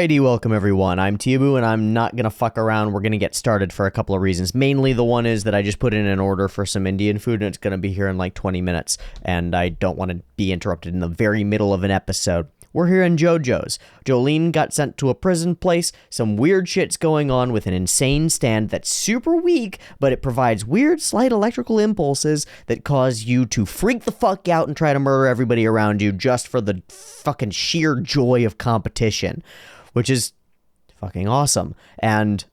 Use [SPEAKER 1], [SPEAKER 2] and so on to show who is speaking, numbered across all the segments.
[SPEAKER 1] Alrighty, welcome everyone. I'm Teeaboo and I'm not gonna fuck around. We're gonna get started for a couple of reasons. Mainly the one is that I just put in an order for some Indian food and it's gonna be here in like 20 minutes. And I don't want to be interrupted in the very middle of an episode. We're here in JoJo's. Jolene got sent to a prison place. Some weird shit's going on with an insane stand that's super weak, but it provides weird, slight electrical impulses that cause you to freak the fuck out and try to murder everybody around you just for the fucking sheer joy of competition, which is fucking awesome. And,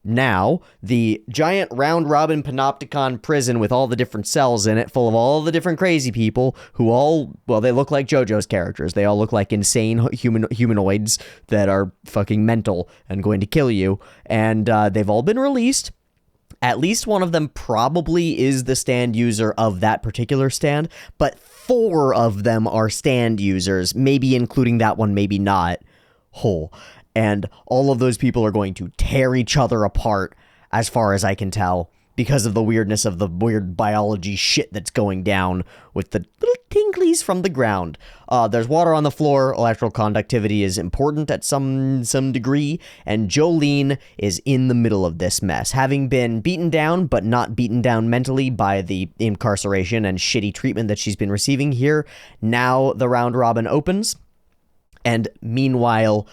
[SPEAKER 1] now, the giant round-robin panopticon prison with all the different cells in it, full of all the different crazy people who all, well, they look like JoJo's characters. They all look like insane humanoids that are fucking mental and going to kill you. And they've all been released. At least one of them probably is the stand user of that particular stand, but 4 of them are stand users, maybe including that one, maybe not. And all of those people are going to tear each other apart, as far as I can tell, because of the weirdness of the weird biology shit that's going down with the little tinklies from the ground. There's water on the floor, electrical conductivity is important at some degree, and Jolene is in the middle of this mess. Having been beaten down, but not beaten down mentally by the incarceration and shitty treatment that she's been receiving here, now the round robin opens, and meanwhile,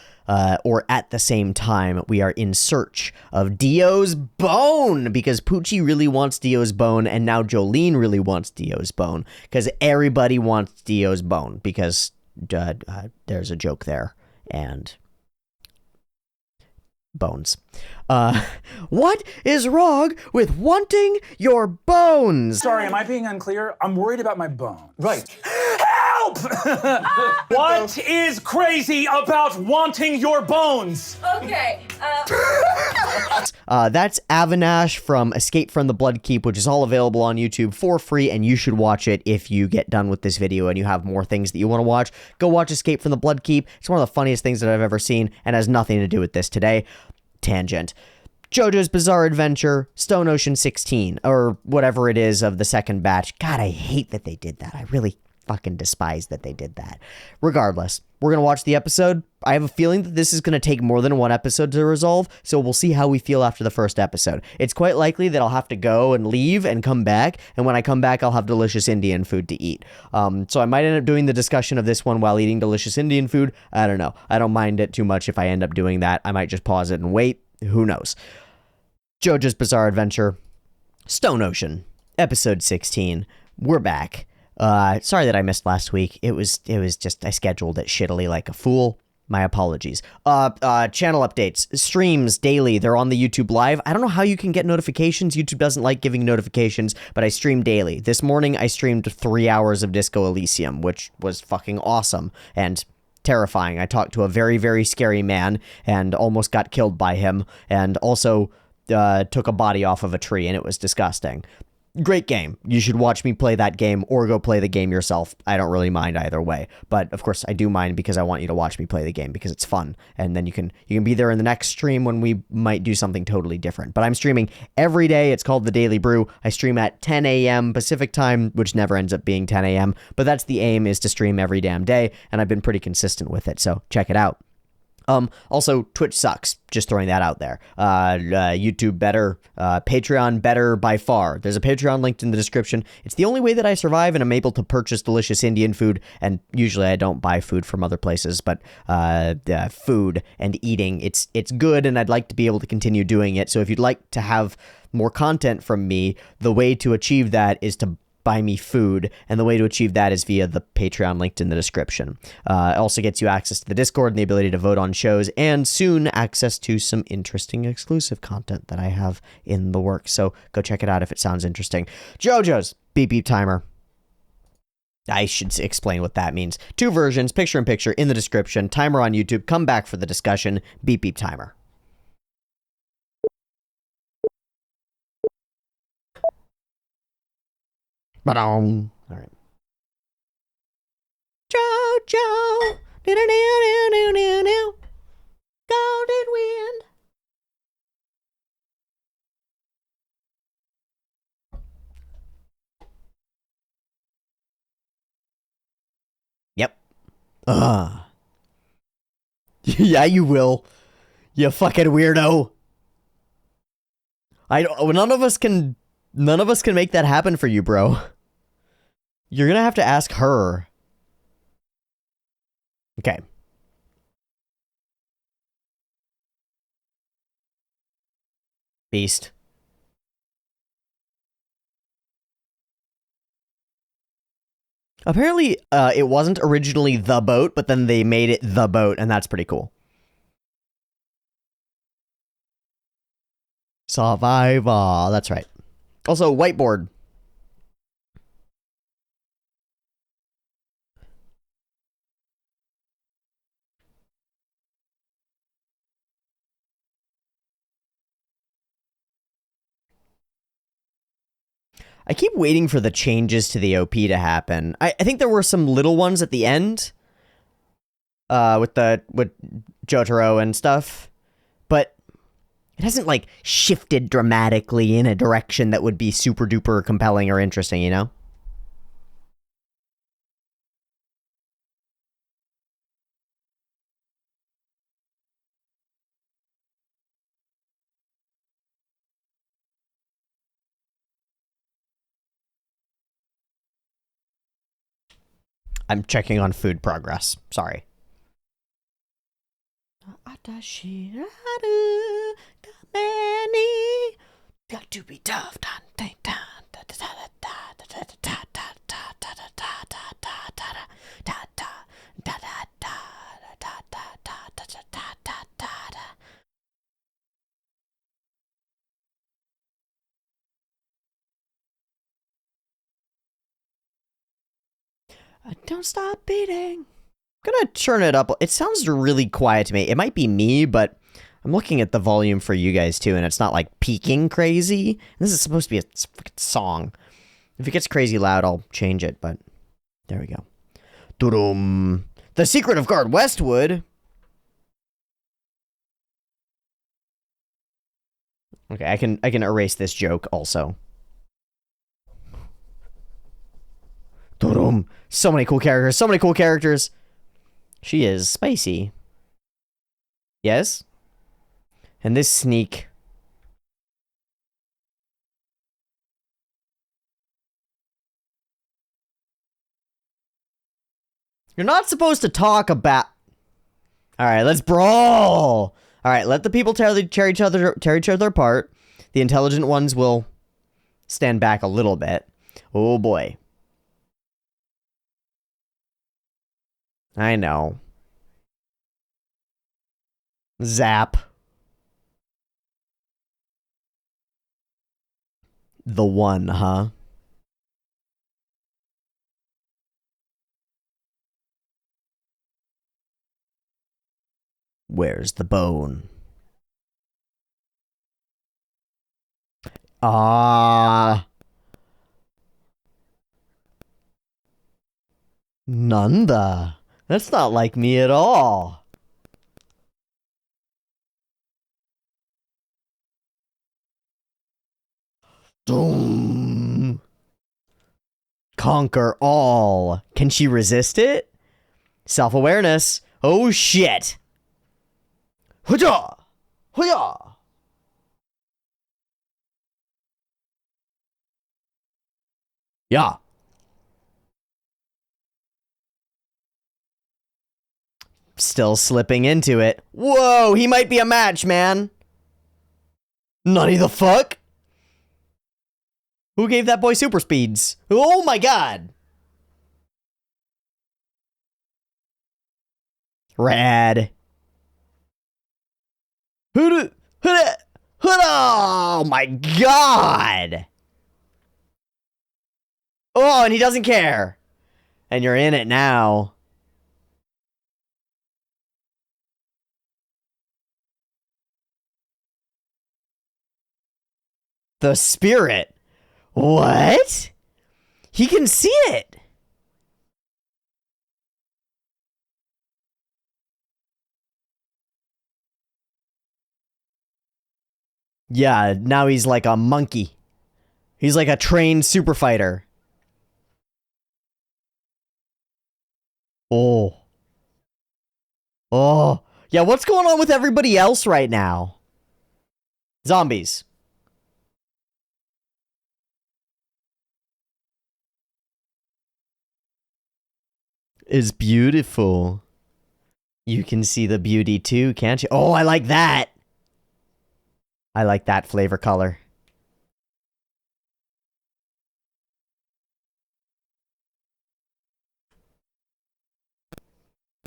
[SPEAKER 1] or at the same time, we are in search of Dio's bone, because Poochie really wants Dio's bone, and now Jolene really wants Dio's bone, because everybody wants Dio's bone, because there's a joke there, and bones. What is wrong with wanting your bones?
[SPEAKER 2] Sorry, am I being unclear? I'm worried about my bone.
[SPEAKER 3] Right.
[SPEAKER 2] Help! What is crazy about wanting your bones?
[SPEAKER 4] Okay,
[SPEAKER 1] That's Avinash from Escape from the Blood Keep, which is all available on YouTube for free, and you should watch it if you get done with this video and you have more things that you want to watch. Go watch Escape from the Blood Keep. It's one of the funniest things that I've ever seen and has nothing to do with this today. Tangent. JoJo's Bizarre Adventure, Stone Ocean 16, or whatever it is of the second batch. God, I hate that they did that. I really fucking despise that they did that. Regardless, we're going to watch the episode. I have a feeling that this is going to take more than one episode to resolve, so we'll see how we feel after the first episode. It's quite likely that I'll have to go and leave and come back, and when I come back, I'll have delicious Indian food to eat. So I might end up doing the discussion of this one while eating delicious Indian food. I don't know. I don't mind it too much if I end up doing that. I might just pause it and wait. Who knows? JoJo's Bizarre Adventure, Stone Ocean, Episode 16. We're back. Sorry that I missed last week. It was just, I scheduled it shittily like a fool. My apologies. Channel updates, streams daily. They're on the YouTube Live. I don't know how you can get notifications. YouTube doesn't like giving notifications, but I stream daily. This morning, I streamed 3 hours of Disco Elysium, which was fucking awesome and terrifying. I talked to a very, very scary man and almost got killed by him, and also took a body off of a tree, and it was disgusting. Great game. You should watch me play that game or go play the game yourself. I don't really mind either way. But of course I do mind because I want you to watch me play the game because it's fun. And then you can be there in the next stream when we might do something totally different. But I'm streaming every day. It's called The Daily Brew. I stream at 10 a.m. Pacific time, which never ends up being 10 a.m. But that's the aim, is to stream every damn day. And I've been pretty consistent with it. So check it out. Also, Twitch sucks. Just throwing that out there. YouTube better. Patreon better by far. There's a Patreon linked in the description. It's the only way that I survive and I'm able to purchase delicious Indian food. And usually I don't buy food from other places, but food and eating, it's good, and I'd like to be able to continue doing it. So if you'd like to have more content from me, the way to achieve that is to buy me food, and the way to achieve that is via the Patreon linked in the description. It also gets you access to the Discord and the ability to vote on shows, and soon access to some interesting exclusive content that I have in the works. So go check it out if it sounds interesting. JoJo's Beep Beep Timer. I should explain what that means. 2 versions, picture-in-picture in the description, timer on YouTube. Come back for the discussion. Beep Beep Timer. All right. JoJo, golden wind. Yep. Yeah, you will. You fucking weirdo. None of us can make that happen for you, bro. You're gonna have to ask her. Okay. Beast. Apparently, it wasn't originally the boat, but then they made it the boat, and that's pretty cool. Survivor. That's right. Also, whiteboard. I keep waiting for the changes to the OP to happen. I think there were some little ones at the end. With Jotaro and stuff. But it hasn't, like, shifted dramatically in a direction that would be super duper compelling or interesting, you know? I'm checking on food progress. Sorry. Got to be tough. Don't stop beating. I'm gonna turn it up. It sounds really quiet to me. It might be me, but I'm looking at the volume for you guys too, and it's not like peaking crazy. This is supposed to be a freaking song. If it gets crazy loud, I'll change it, but there we go. Doo-dum. The Secret of Guard Westwood. Okay, I can erase this joke also. Doo-dum. So many cool characters. So many cool characters. She is spicy. Yes? And this sneak. You're not supposed to talk about... Alright, let's brawl! Alright, let the people tear each other apart. The intelligent ones will stand back a little bit. Oh boy. I know. Zap. The one, huh? Where's the bone? Ah. Nanda. That's not like me at all. Doom. Conquer all. Can she resist it? Self-awareness. Oh shit. Huja! Huja! Yeah. Still slipping into it. Whoa, he might be a match, man. Nutty the fuck? Who gave that boy super speeds? Oh my god. Rad. Oh my god. Oh, and he doesn't care. And you're in it now. The spirit. What? He can see it. Yeah, now he's like a monkey. He's like a trained super fighter. Oh. Oh. Yeah, what's going on with everybody else right now? Zombies. Is beautiful. You can see the beauty too, can't you? Oh, I like that. I like that flavor color.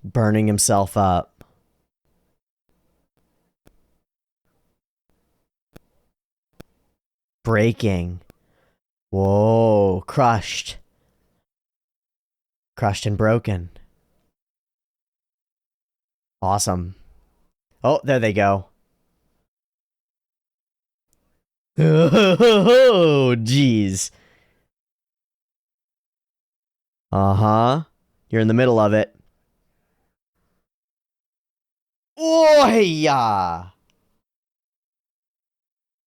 [SPEAKER 1] Burning himself up. Breaking. Whoa, crushed. Crushed and broken. Awesome. Oh, there they go. Oh, jeez. Uh-huh. You're in the middle of it. Oh, yeah.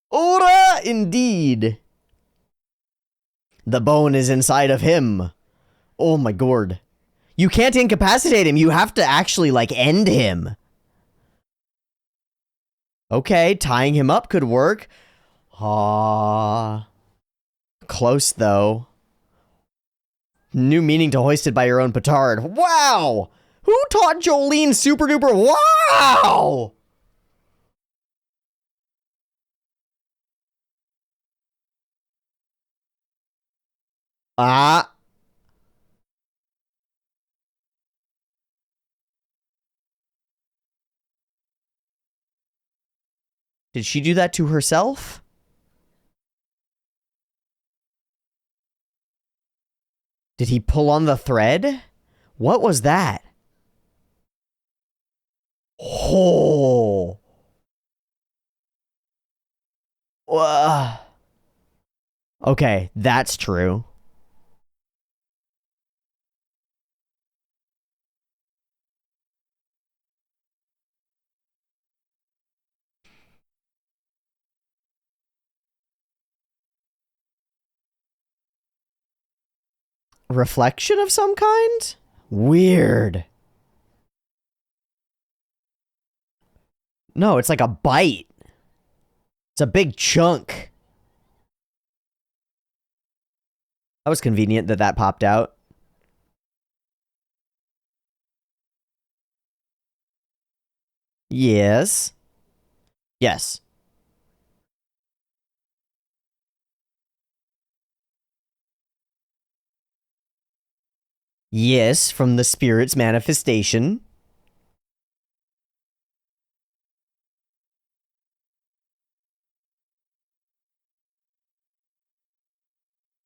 [SPEAKER 1] Ora, indeed. The bone is inside of him. Oh my god. You can't incapacitate him. You have to actually, like, end him. Okay, tying him up could work. Ah. Close, though. New meaning to hoisted by your own petard. Wow! Who taught Jolene super duper? Wow! Ah. Did she do that to herself? Did he pull on the thread? What was that? Oh. Okay, that's true. Reflection of some kind? Weird. No, it's like a bite. It's a big chunk. That was convenient that that popped out. Yes. Yes. Yes, from the spirit's manifestation.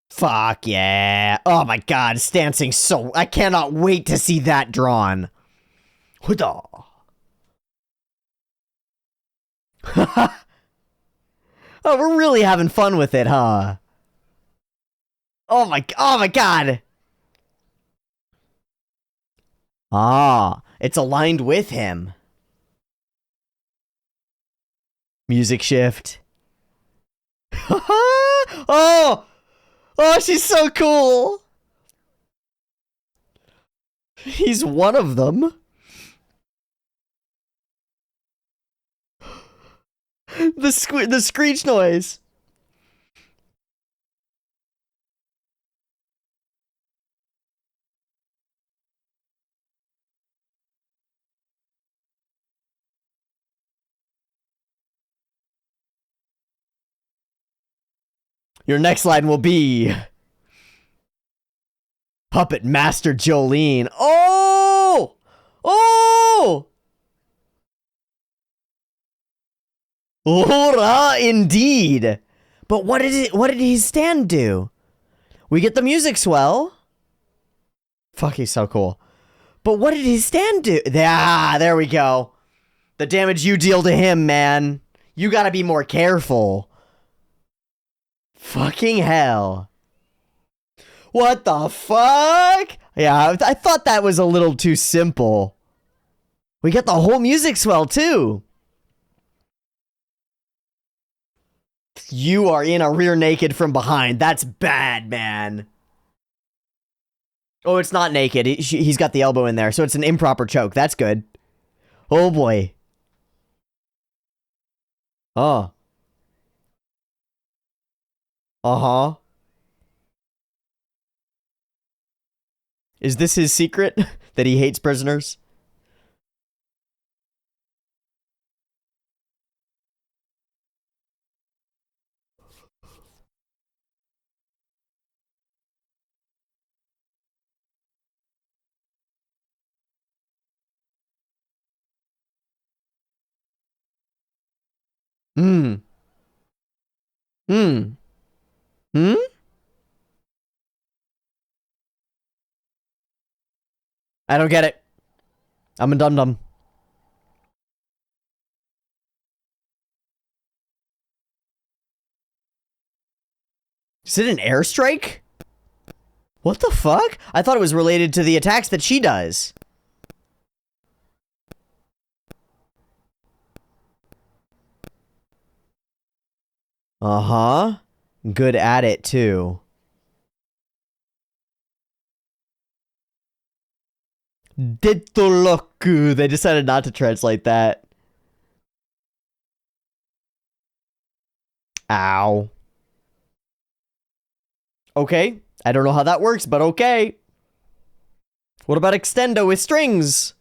[SPEAKER 1] Fuck yeah. Oh my god, it's dancing so... I cannot wait to see that drawn. Oh, we're really having fun with it, huh? Oh my god. Ah, it's aligned with him. Music shift. Oh! Oh, she's so cool! He's one of them. The screech noise. Your next line will be... Puppet Master Jolene. Oh! Oh! Ora, indeed. But what did his stand do? We get the music swell. Fuck, he's so cool. But what did his stand do? There we go. The damage you deal to him, man. You gotta be more careful. Fucking hell. What the fuck? Yeah, I thought that was a little too simple. We get the whole music swell, too. You are in a rear naked from behind. That's bad, man. Oh, it's not naked. He's got the elbow in there, so it's an improper choke. That's good. Oh boy. Oh. Uh-huh. Is this his secret? That he hates prisoners? Hmm. Hmm. Hmm? I don't get it. I'm a dum-dum. Is it an airstrike? What the fuck? I thought it was related to the attacks that she does. Uh-huh. Good at it, too. Ditoloku. They decided not to translate that. Ow. Okay. I don't know how that works, but okay. What about extendo with strings?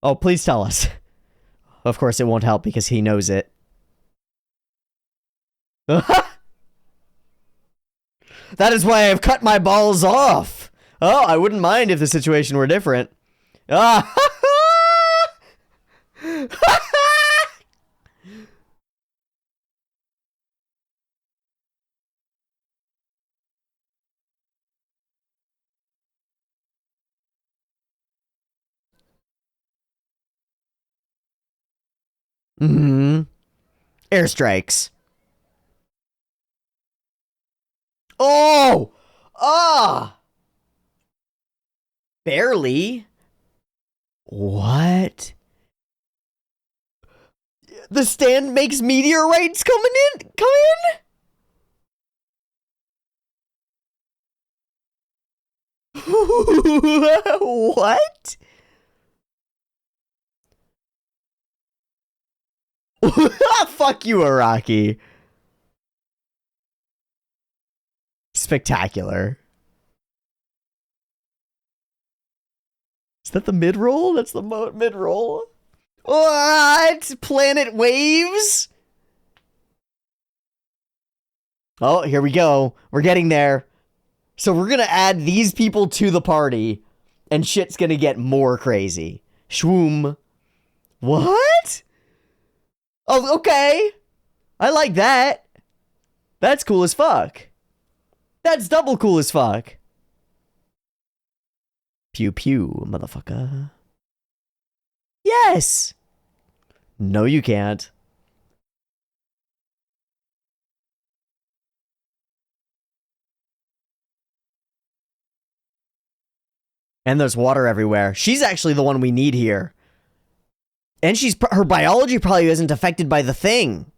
[SPEAKER 1] Oh, please tell us. Of course, it won't help because he knows it. That is why I've cut my balls off. Oh, I wouldn't mind if the situation were different. Ah. Mm-hmm. Airstrikes. Oh! Ah! Barely. What? The stand makes meteorites coming in? Come in? What? Fuck you, Araki. Spectacular. Is that the mid-roll? That's the mid-roll. What? Planet waves? Oh, here we go. We're getting there. So we're gonna add these people to the party, and shit's gonna get more crazy. Shwoom. What? Oh, okay. I like that. That's cool as fuck. That's double cool as fuck. Pew pew, motherfucker. Yes. No, you can't. And there's water everywhere. She's actually the one we need here. And her biology probably isn't affected by the thing.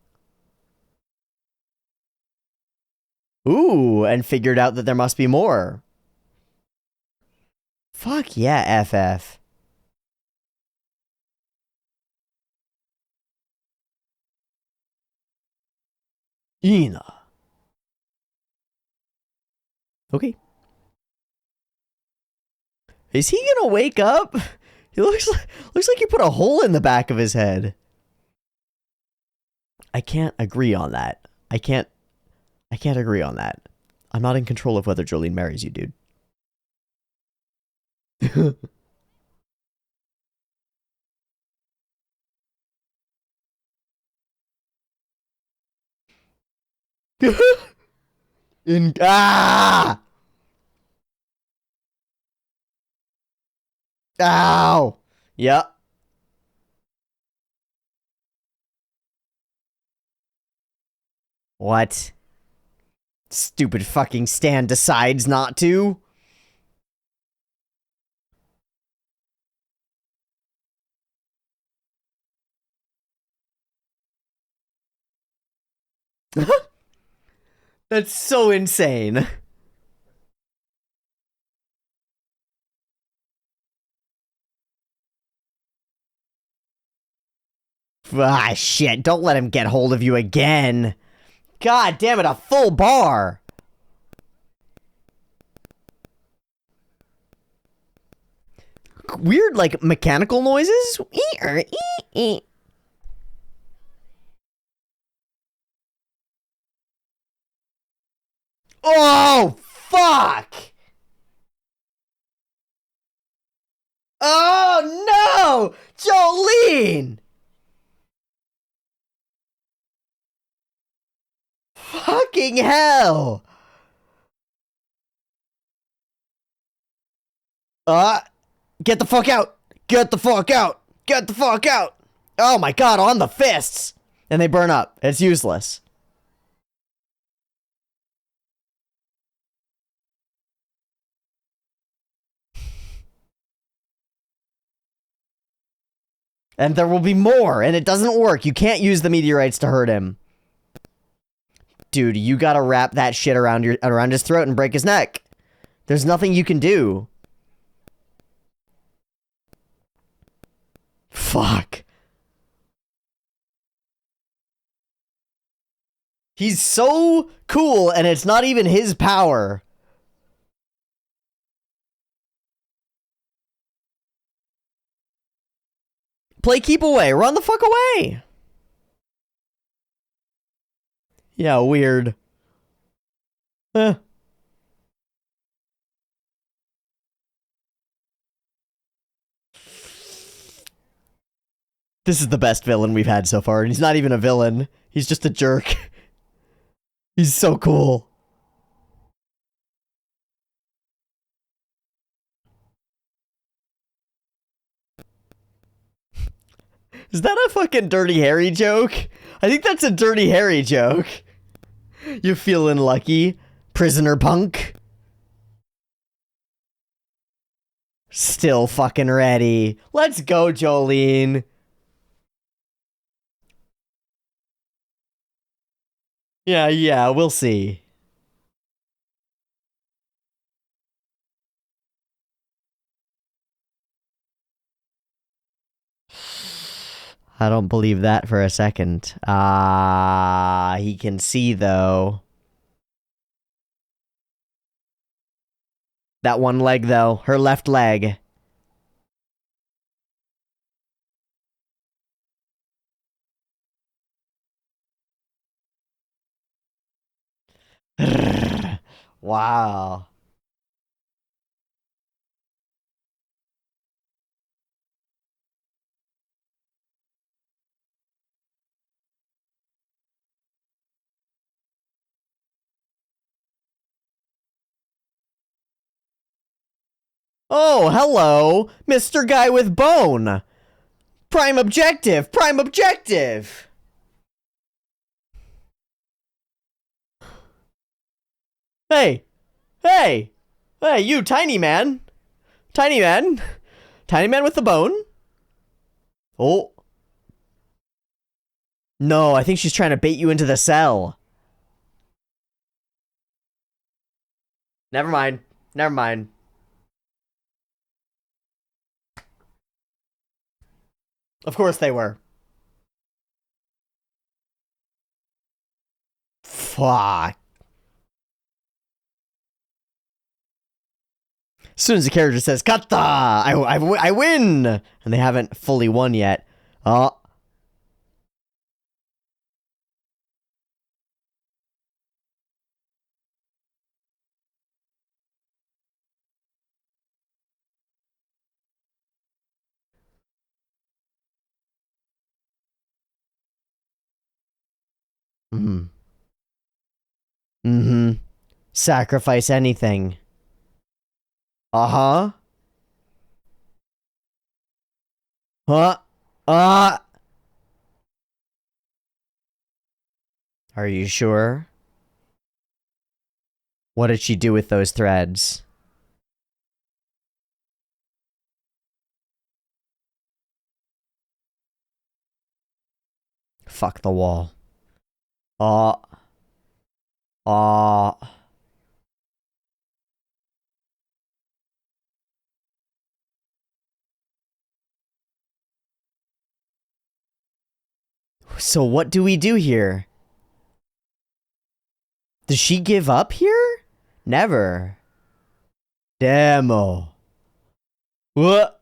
[SPEAKER 1] Ooh, and figured out that there must be more. Fuck yeah, FF. Ina. Okay. Is he gonna wake up? He looks like you put a hole in the back of his head. I can't agree on that. I can't agree on that. I'm not in control of whether Jolene marries you, dude. Ah! Ow! Yep. What? Stupid fucking Stan decides not to. That's so insane. Ah, shit. Don't let him get hold of you again. God damn it, a full bar. Weird, like, mechanical noises? Oh, fuck! Oh, no! Jolene! Fucking hell! Get the fuck out! Get the fuck out! Get the fuck out! Oh my god, on the fists! And they burn up. It's useless. And there will be more, and it doesn't work. You can't use the meteorites to hurt him. Dude, you gotta wrap that shit around his throat and break his neck. There's nothing you can do. Fuck. He's so cool, and it's not even his power. Play keep away. Run the fuck away. Yeah, weird. Eh. This is the best villain we've had so far, and he's not even a villain. He's just a jerk. He's so cool. Is that a fucking Dirty Harry joke? I think that's a Dirty Harry joke. You feeling lucky, prisoner punk? Still fucking ready. Let's go, Jolene. Yeah, we'll see. I don't believe that for a second. He can see, though. That one leg, though. Her left leg. Wow. Oh, hello, Mr. Guy with Bone. Prime objective, prime objective. Hey, hey, hey, you tiny man. Tiny man. Tiny man with the bone. Oh. No, I think she's trying to bait you into the cell. Never mind. Never mind. Of course they were. Fuck. As soon as the character says, Kata! I win! And they haven't fully won yet. Oh. Mm-hmm. Mm-hmm. Sacrifice anything. Uh-huh. Huh? Are you sure? What did she do with those threads? Fuck the wall. Oh. Oh. So what do we do here? Does she give up here? Never. Demo. What?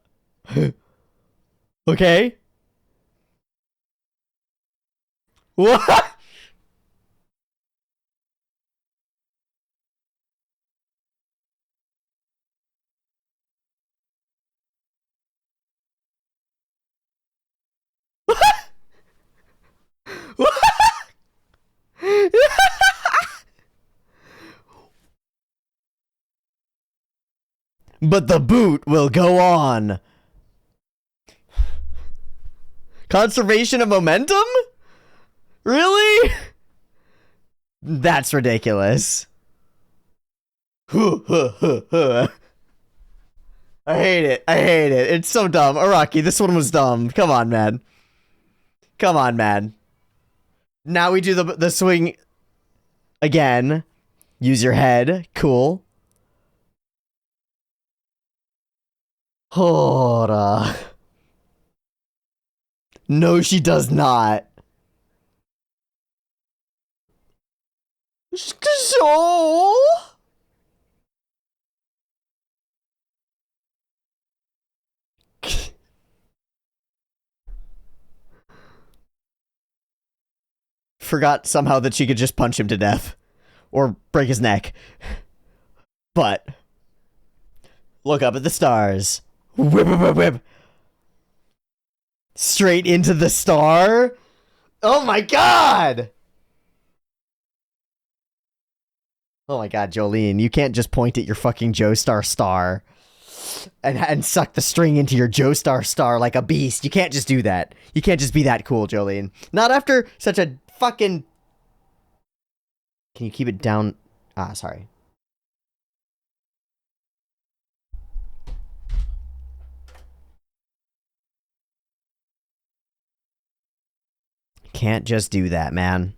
[SPEAKER 1] Okay. What? But the boot will go on. Conservation of momentum? Really? That's ridiculous. I hate it. I hate it. It's so dumb. Araki, this one was dumb. Come on, man. Come on, man. Now we do the swing again. Use your head. Cool. Hora. No, she does not. So? Forgot somehow that she could just punch him to death. Or break his neck. But look up at the stars. Whip, whip, whip, whip. Straight into the star? Oh my god! Oh my god, Jolene, you can't just point at your fucking Joestar star and suck the string into your Joestar star like a beast. You can't just do that. You can't just be that cool, Jolene. Not after such a fucking... Can you keep it down? Ah, sorry. Can't just do that, man.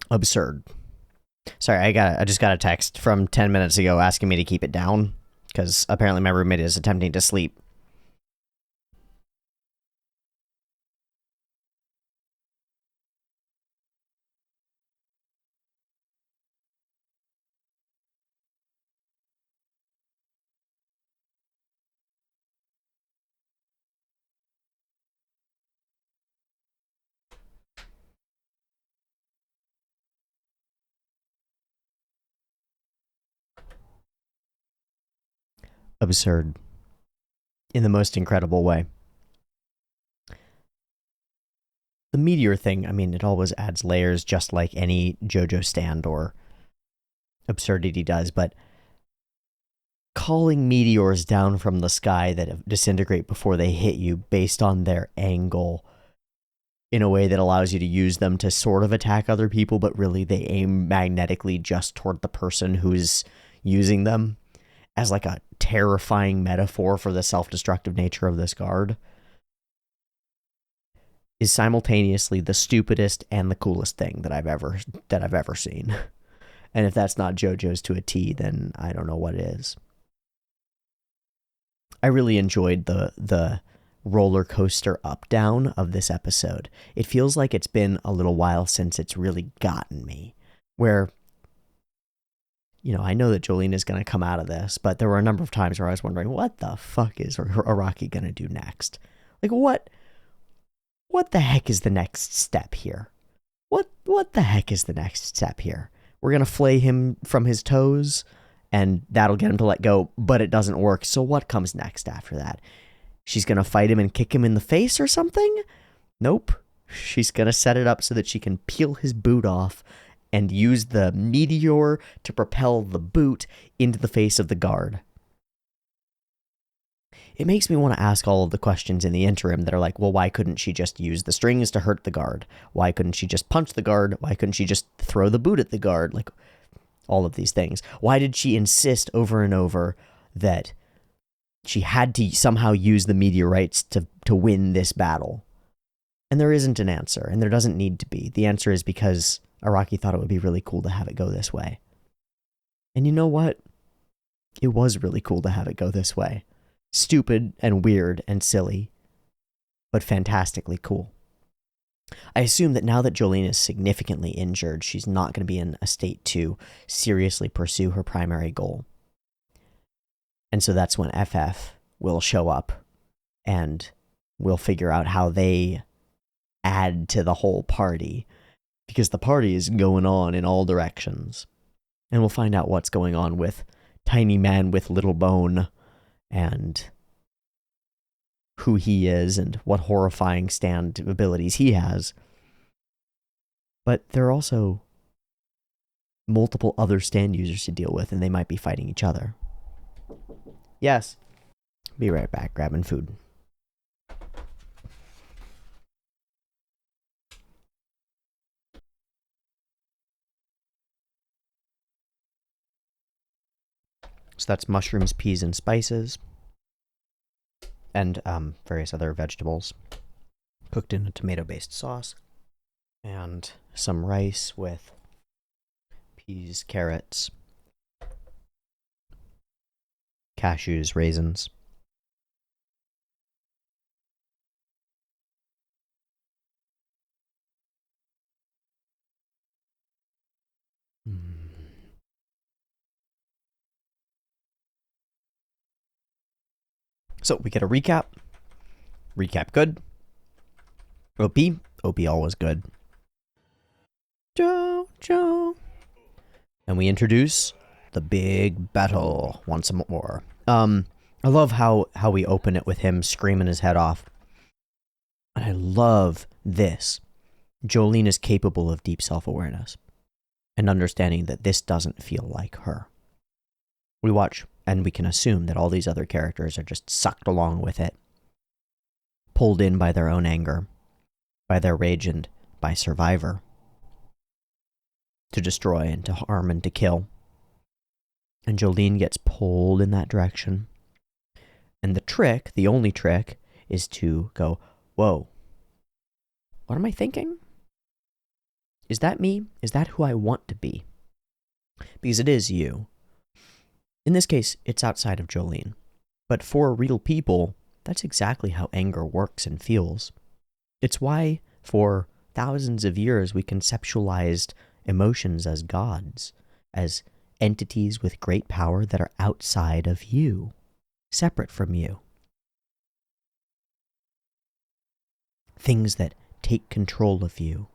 [SPEAKER 1] Absurd. Sorry, I just got a text from 10 minutes ago asking me to keep it down because apparently my roommate is attempting to sleep. Absurd. In the most incredible way. The meteor thing, I mean, it always adds layers just like any JoJo stand or absurdity does, but calling meteors down from the sky that disintegrate before they hit you based on their angle in a way that allows you to use them to sort of attack other people, but really they aim magnetically just toward the person who's using them as like a terrifying metaphor for the self-destructive nature of this guard is simultaneously the stupidest and the coolest thing that I've ever seen. And if that's not JoJo's to a T, then I don't know what it is. I really enjoyed the roller coaster up down of this episode. It feels like it's been a little while since it's really gotten me, where, you know, I know that Jolene is going to come out of this, but there were a number of times where I was wondering, what the fuck is Araki going to do next? Like, what the heck is the next step here? What the heck is the next step here? We're going to flay him from his toes, and that'll get him to let go, but it doesn't work. So what comes next after that? She's going to fight him and kick him in the face or something? Nope. She's going to set it up so that she can peel his boot off and use the meteor to propel the boot into the face of the guard. it makes me want to ask all of the questions in the interim that are like, well, why couldn't she just use the strings to hurt the guard? Why couldn't she just punch the guard? Why couldn't she just throw the boot at the guard? Like, all of these things. Why did she insist over and over that she had to somehow use the meteorites to win this battle? And there isn't an answer, and there doesn't need to be. The answer is because Araki thought it would be really cool to have it go this way. And you know what? It was really cool to have it go this way. Stupid and weird and silly, but fantastically cool. I assume that now that Jolyne is significantly injured, she's not going to be in a state to seriously pursue her primary goal. And so that's when FF will show up and we'll figure out how they add to the whole party, because the party is going on in all directions. And we'll find out what's going on with Tiny Man with Little Bone and who he is and what horrifying stand abilities he has. But there are also multiple other stand users to deal with, and they might be fighting each other. Yes. Be right back, grabbing food. So that's mushrooms, peas, and spices. And various other vegetables cooked in a tomato-based sauce. And some rice with peas, carrots, cashews, raisins. So we get a recap. Recap good. OP. OP always good. JoJo. And we introduce the big battle once more. I love how we open it with him screaming his head off. And I love this. Jolyne is capable of deep self-awareness and understanding that this doesn't feel like her. We watch, and we can assume that all these other characters are just sucked along with it, pulled in by their own anger, by their rage, and by Survivor, to destroy and to harm and to kill. And Jolyne gets pulled in that direction. And the trick, the only trick, is to go, whoa, what am I thinking? Is that me? Is that who I want to be? Because it is you. In this case, it's outside of Jolyne. But for real people, that's exactly how anger works and feels. It's why, for thousands of years, we conceptualized emotions as gods, as entities with great power that are outside of you, separate from you. Things that take control of you,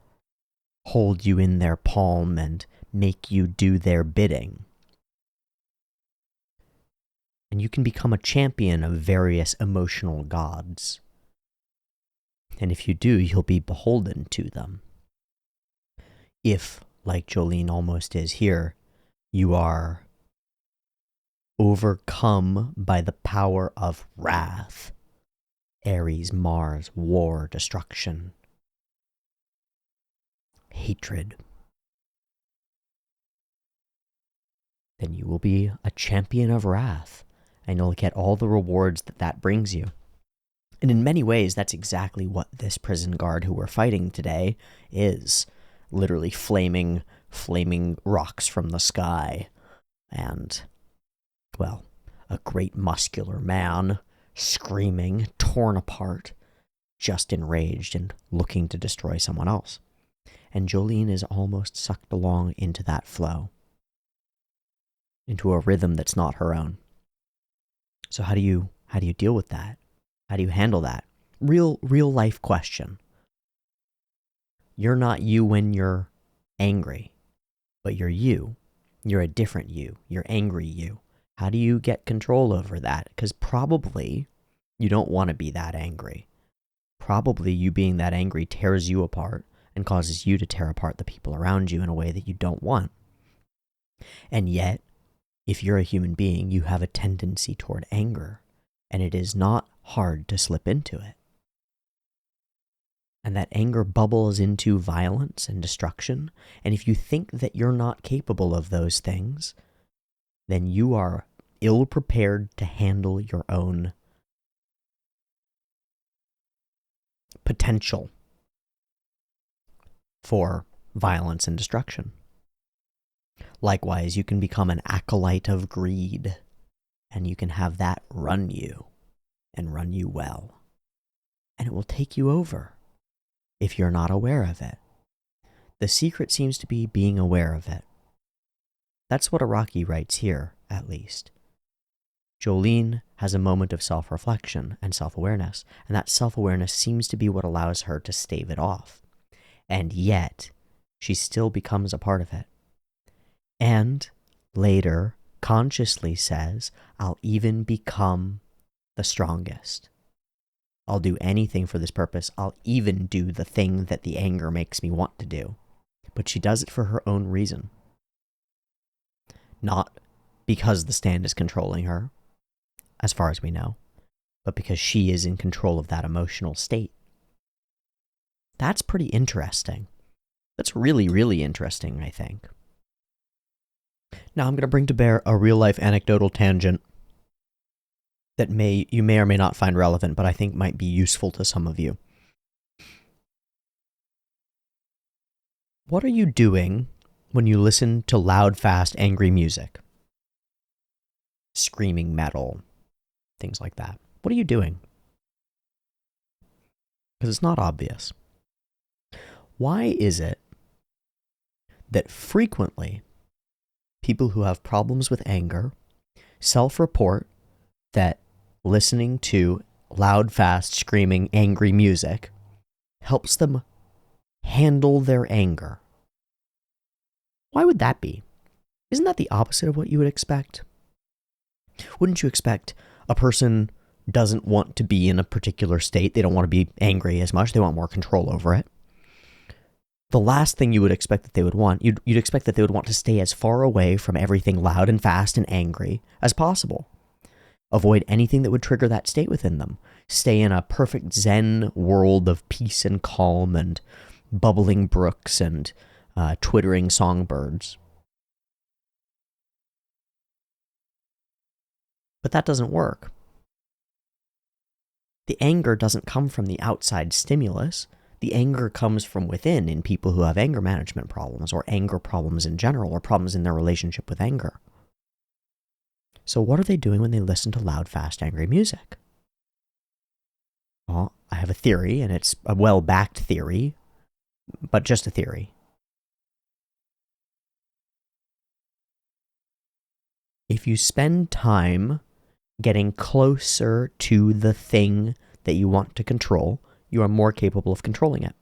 [SPEAKER 1] hold you in their palm, and make you do their bidding. And you can become a champion of various emotional gods. And if you do, you'll be beholden to them. If, like Jolyne almost is here, you are overcome by the power of wrath, Ares, Mars, war, destruction, hatred, then you will be a champion of wrath, and you'll get all the rewards that brings you. And in many ways, that's exactly what this prison guard who we're fighting today is. Literally flaming rocks from the sky. And, well, a great muscular man, screaming, torn apart, just enraged and looking to destroy someone else. And Jolyne is almost sucked along into that flow, into a rhythm that's not her own. So how do you deal with that? How do you handle that? Real life question. You're not you when you're angry, but you're you. You're a different you. You're angry you. How do you get control over that? Because probably you don't want to be that angry. Probably you being that angry tears you apart and causes you to tear apart the people around you in a way that you don't want. And yet, if you're a human being, you have a tendency toward anger. and it is not hard to slip into it. And that anger bubbles into violence and destruction, and if you think that you're not capable of those things, then you are ill-prepared to handle your own potential for violence and destruction. Likewise, you can become an acolyte of greed, and you can have that run you, and run you well. And it will take you over if you're not aware of it. The secret seems to be being aware of it. That's what Araki writes here, at least. Jolene has a moment of self-reflection and self-awareness, and that self-awareness seems to be what allows her to stave it off. And yet, she still becomes a part of it. And later, consciously says, I'll even become the strongest. I'll do anything for this purpose. I'll even do the thing that the anger makes me want to do. But she does it for her own reason. Not because the stand is controlling her, as far as we know, but because she is in control of that emotional state. That's pretty interesting. That's really, really interesting, I think. Now I'm going to bring to bear a real-life anecdotal tangent that you may or may not find relevant, but I think might be useful to some of you. What are you doing when you listen to loud, fast, angry music? Screaming metal, things like that. What are you doing? Because it's not obvious. Why is it that frequently people who have problems with anger self-report that listening to loud, fast, screaming, angry music helps them handle their anger? Why would that be? Isn't that the opposite of what you would expect? Wouldn't you expect a person doesn't want to be in a particular state, they don't want to be angry as much, they want more control over it? The last thing you would expect that they would want, you'd expect that they would want to stay as far away from everything loud and fast and angry as possible. Avoid anything that would trigger that state within them. Stay in a perfect Zen world of peace and calm and bubbling brooks and twittering songbirds. But that doesn't work. The anger doesn't come from the outside stimulus. The anger comes from within in people who have anger management problems or anger problems in general or problems in their relationship with anger. So what are they doing when they listen to loud, fast, angry music? Well, I have a theory, and it's a well-backed theory, but just a theory. If you spend time getting closer to the thing that you want to control, you are more capable of controlling it.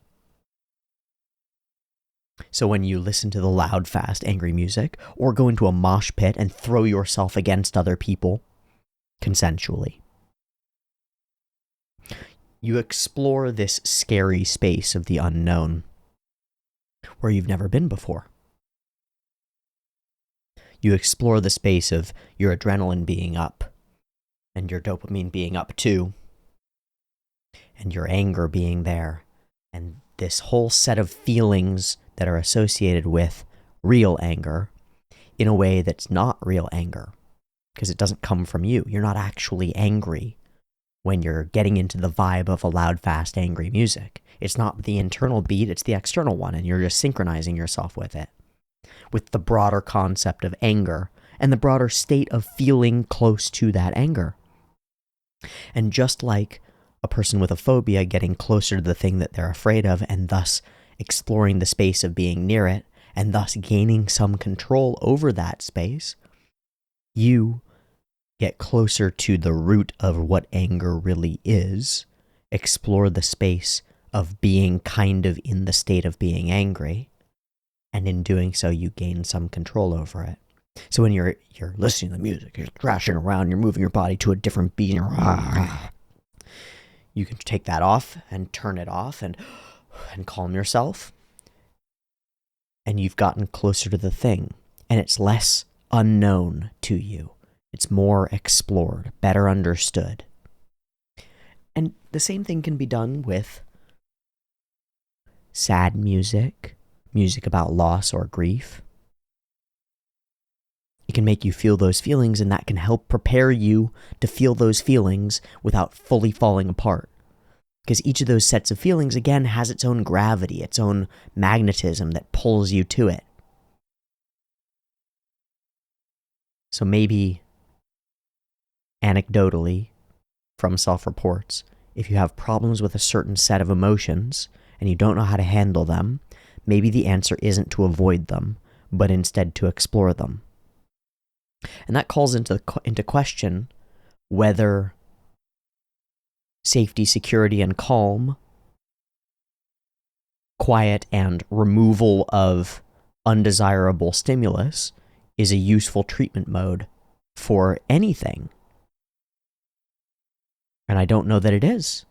[SPEAKER 1] So when you listen to the loud, fast, angry music, or go into a mosh pit and throw yourself against other people consensually, you explore this scary space of the unknown where you've never been before. You explore the space of your adrenaline being up, and your dopamine being up too, and your anger being there, and this whole set of feelings that are associated with real anger in a way that's not real anger, because it doesn't come from you. You're not actually angry when you're getting into the vibe of a loud, fast, angry music. It's not the internal beat, it's the external one, and you're just synchronizing yourself with it, with the broader concept of anger and the broader state of feeling close to that anger. And just like a person with a phobia getting closer to the thing that they're afraid of and thus exploring the space of being near it and thus gaining some control over that space, you get closer to the root of what anger really is, explore the space of being kind of in the state of being angry, and in doing so you gain some control over it. So when you're listening to the music, you're thrashing around, you're moving your body to a different beat, you can take that off and turn it off and calm yourself. And you've gotten closer to the thing, and it's less unknown to you. It's more explored, better understood. And the same thing can be done with sad music, music about loss or grief. It can make you feel those feelings, and that can help prepare you to feel those feelings without fully falling apart. Because each of those sets of feelings, again, has its own gravity, its own magnetism that pulls you to it. So maybe, anecdotally, from self-reports, if you have problems with a certain set of emotions and you don't know how to handle them, maybe the answer isn't to avoid them, but instead to explore them. And that calls into question whether safety, security, and calm, quiet, and removal of undesirable stimulus is a useful treatment mode for anything. And I don't know that it is,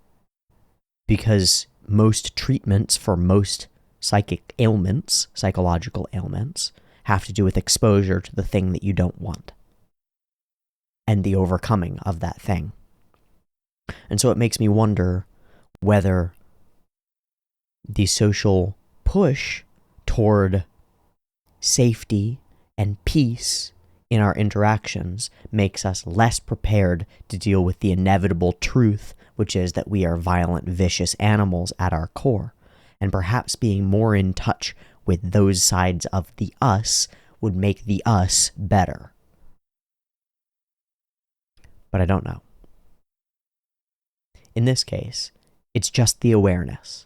[SPEAKER 1] because most treatments for most psychological ailments, have to do with exposure to the thing that you don't want and the overcoming of that thing. And so it makes me wonder whether the social push toward safety and peace in our interactions makes us less prepared to deal with the inevitable truth, which is that we are violent, vicious animals at our core. And perhaps being more in touch with those sides of the us would make the us better. But I don't know. In this case, it's just the awareness,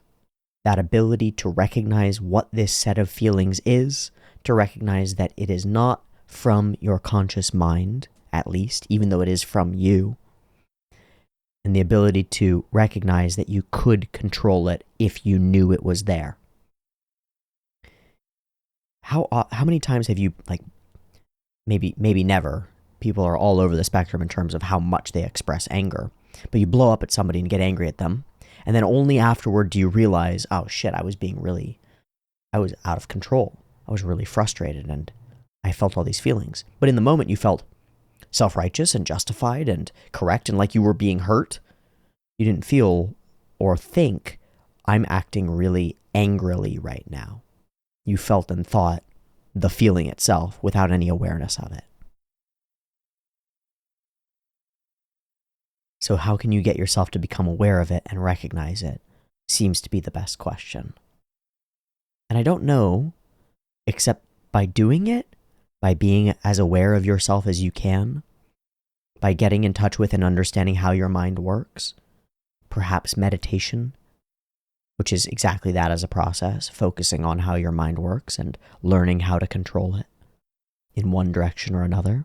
[SPEAKER 1] that ability to recognize what this set of feelings is, to recognize that it is not from your conscious mind, at least, even though it is from you, and the ability to recognize that you could control it if you knew it was there. How many times have you, like, maybe never, people are all over the spectrum in terms of how much they express anger, but you blow up at somebody and get angry at them, and then only afterward do you realize, oh shit, I was out of control. I was really frustrated and I felt all these feelings. But in the moment you felt self-righteous and justified and correct and like you were being hurt. You didn't feel or think, I'm acting really angrily right now. You felt and thought the feeling itself without any awareness of it. So how can you get yourself to become aware of it and recognize it? Seems to be the best question. And I don't know, except by doing it, by being as aware of yourself as you can, by getting in touch with and understanding how your mind works, perhaps meditation, which is exactly that as a process, focusing on how your mind works and learning how to control it in one direction or another.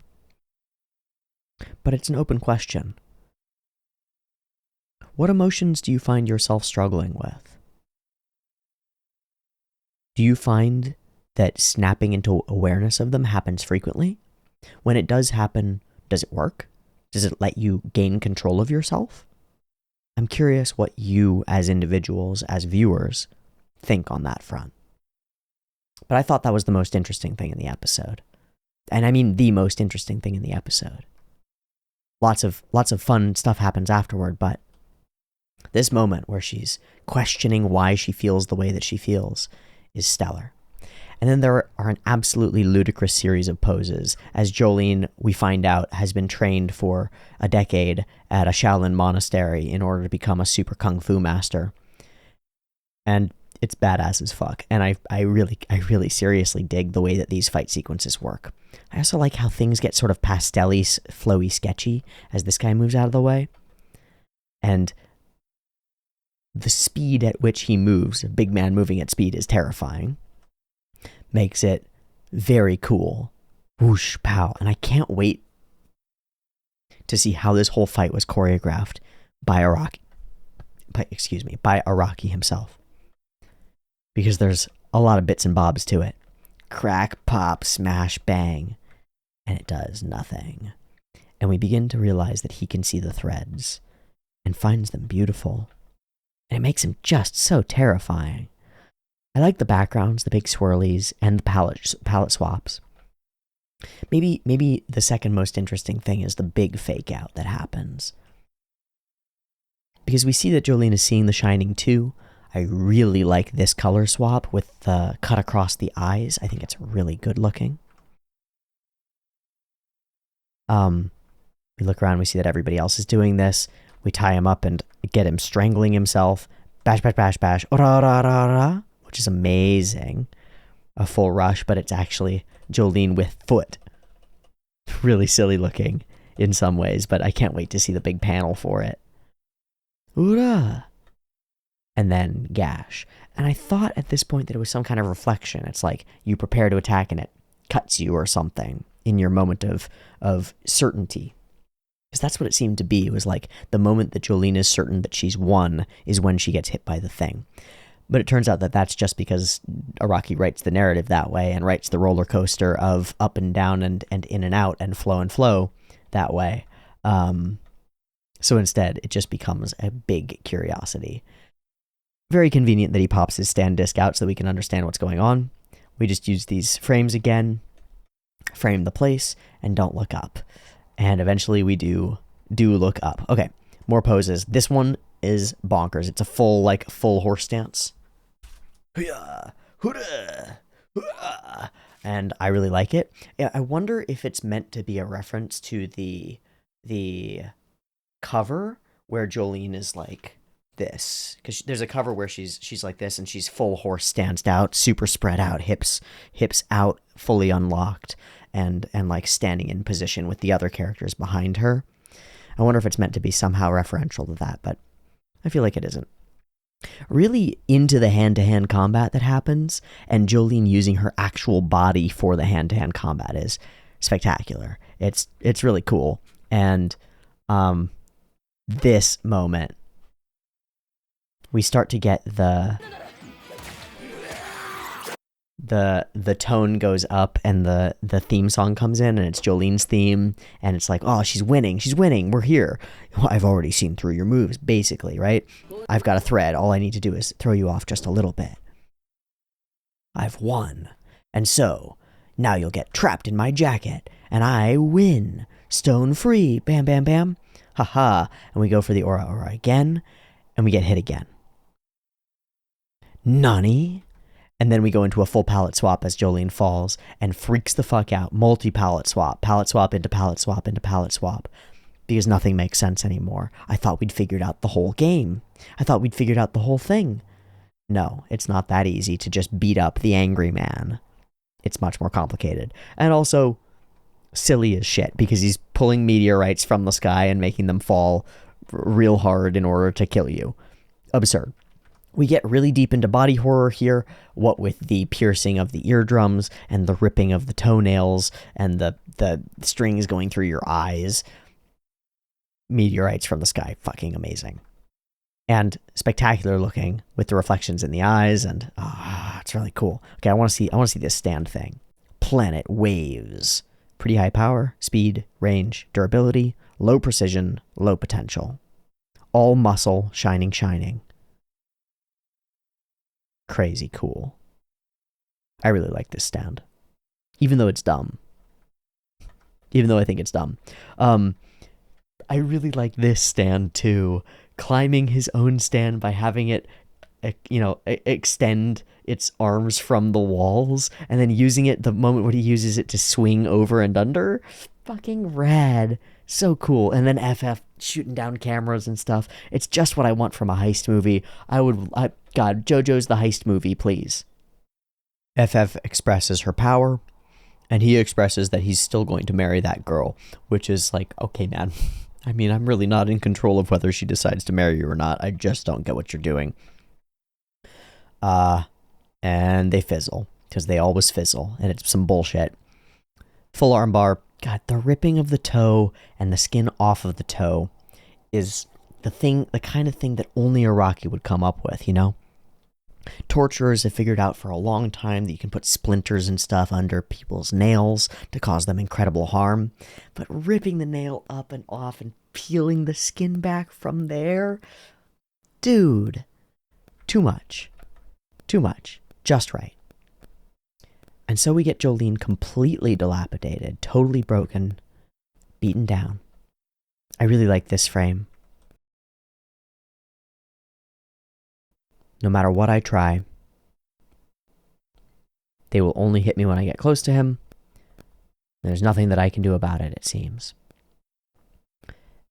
[SPEAKER 1] But it's an open question. What emotions do you find yourself struggling with? Do you find that snapping into awareness of them happens frequently? When it does happen, does it work? Does it let you gain control of yourself? I'm curious what you as individuals, as viewers, think on that front. But I thought that was the most interesting thing in the episode. And I mean the most interesting thing in the episode. Lots of fun stuff happens afterward, but this moment where she's questioning why she feels the way that she feels is stellar. And then there are an absolutely ludicrous series of poses, as Jolene, we find out, has been trained for a decade at a Shaolin monastery in order to become a super kung fu master. And it's badass as fuck. And I really seriously dig the way that these fight sequences work. I also like how things get sort of pastel-y, flowy, sketchy as this guy moves out of the way. And the speed at which he moves, a big man moving at speed, is terrifying. Makes it very cool. Whoosh, pow. And I can't wait to see how this whole fight was choreographed by Araki himself. Because there's a lot of bits and bobs to it. Crack, pop, smash, bang. And it does nothing. And we begin to realize that he can see the threads and finds them beautiful. And it makes him just so terrifying. I like the backgrounds, the big swirlies, and the palette swaps. Maybe the second most interesting thing is the big fake out that happens. because we see that Jolene is seeing the Shining too. I really like this color swap with the cut across the eyes. I think it's really good looking. We look around, we see that everybody else is doing this. We tie him up and get him strangling himself. Bash, bash, bash, bash. Ora, ra, ra, ra, which is amazing. A full rush, but it's actually Jolene with foot. Really silly looking in some ways, but I can't wait to see the big panel for it. Ura! And then gash. And I thought at this point that it was some kind of reflection. It's like you prepare to attack and it cuts you or something in your moment of certainty. Because that's what it seemed to be. It was like the moment that Jolene is certain that she's won is when she gets hit by the thing. But it turns out that that's just because Araki writes the narrative that way and writes the roller coaster of up and down and in and out and flow that way. So instead, it just becomes a big curiosity. Very convenient that he pops his stand disc out so that we can understand what's going on. We just use these frames again, frame the place, and don't look up. And eventually we do look up. Okay, more poses. This one is bonkers. It's a full horse stance. And I really like it. I wonder if it's meant to be a reference to the cover where Jolene is like this, because there's a cover where she's like this and she's full horse stanced out, super spread out, hips out, fully unlocked, and like standing in position with the other characters behind her. I wonder if it's meant to be somehow referential to that, but I feel like it isn't. Really into the hand-to-hand combat that happens, and Jolene using her actual body for the hand-to-hand combat is spectacular. It's really cool. And this moment, we start to get the tone goes up and the theme song comes in, and it's Jolene's theme, and it's like, oh, she's winning, we're here. Well, I've already seen through your moves, basically, right? I've got a thread, all I need to do is throw you off just a little bit. I've won, and so now you'll get trapped in my jacket, and I win. Stone free, bam, bam, bam, haha. And we go for the aura again, and we get hit again. Nani? And then we go into a full palette swap as Jolene falls and freaks the fuck out. Multi-palette swap into palette swap into palette swap. Because nothing makes sense anymore. I thought we'd figured out the whole game. I thought we'd figured out the whole thing. No, it's not that easy to just beat up the angry man. It's much more complicated. And also, silly as shit, because he's pulling meteorites from the sky and making them fall real hard in order to kill you. Absurd. We get really deep into body horror here, what with the piercing of the eardrums and the ripping of the toenails and the strings going through your eyes. Meteorites from the sky, fucking amazing. And spectacular looking with the reflections in the eyes, and it's really cool. Okay, I want to see this stand thing. Planet waves. Pretty high power, speed, range, durability, low precision, low potential. All muscle, shining. Crazy cool. I really like this stand. Even though it's dumb. Even though I think it's dumb. I really like this stand too. Climbing his own stand by having it, extend its arms from the walls, and then using it the moment when he uses it to swing over and under. Fucking rad. So cool. And then FF shooting down cameras and stuff. It's just what I want from a heist movie. God, JoJo's the heist movie, please. FF expresses her power, and he expresses that he's still going to marry that girl, which is like, okay, man. I mean, I'm really not in control of whether she decides to marry you or not. I just don't get what you're doing. And they fizzle, because they always fizzle, and it's some bullshit. Full armbar. God, the ripping of the toe and the skin off of the toe is the kind of thing that only Araki would come up with, you know? Torturers have figured out for a long time that you can put splinters and stuff under people's nails to cause them incredible harm. But ripping the nail up and off and peeling the skin back from there? Dude. Too much. Just right. And so we get Jolene completely dilapidated, totally broken, beaten down. I really like this frame. No matter what I try, they will only hit me when I get close to him. There's nothing that I can do about it, it seems.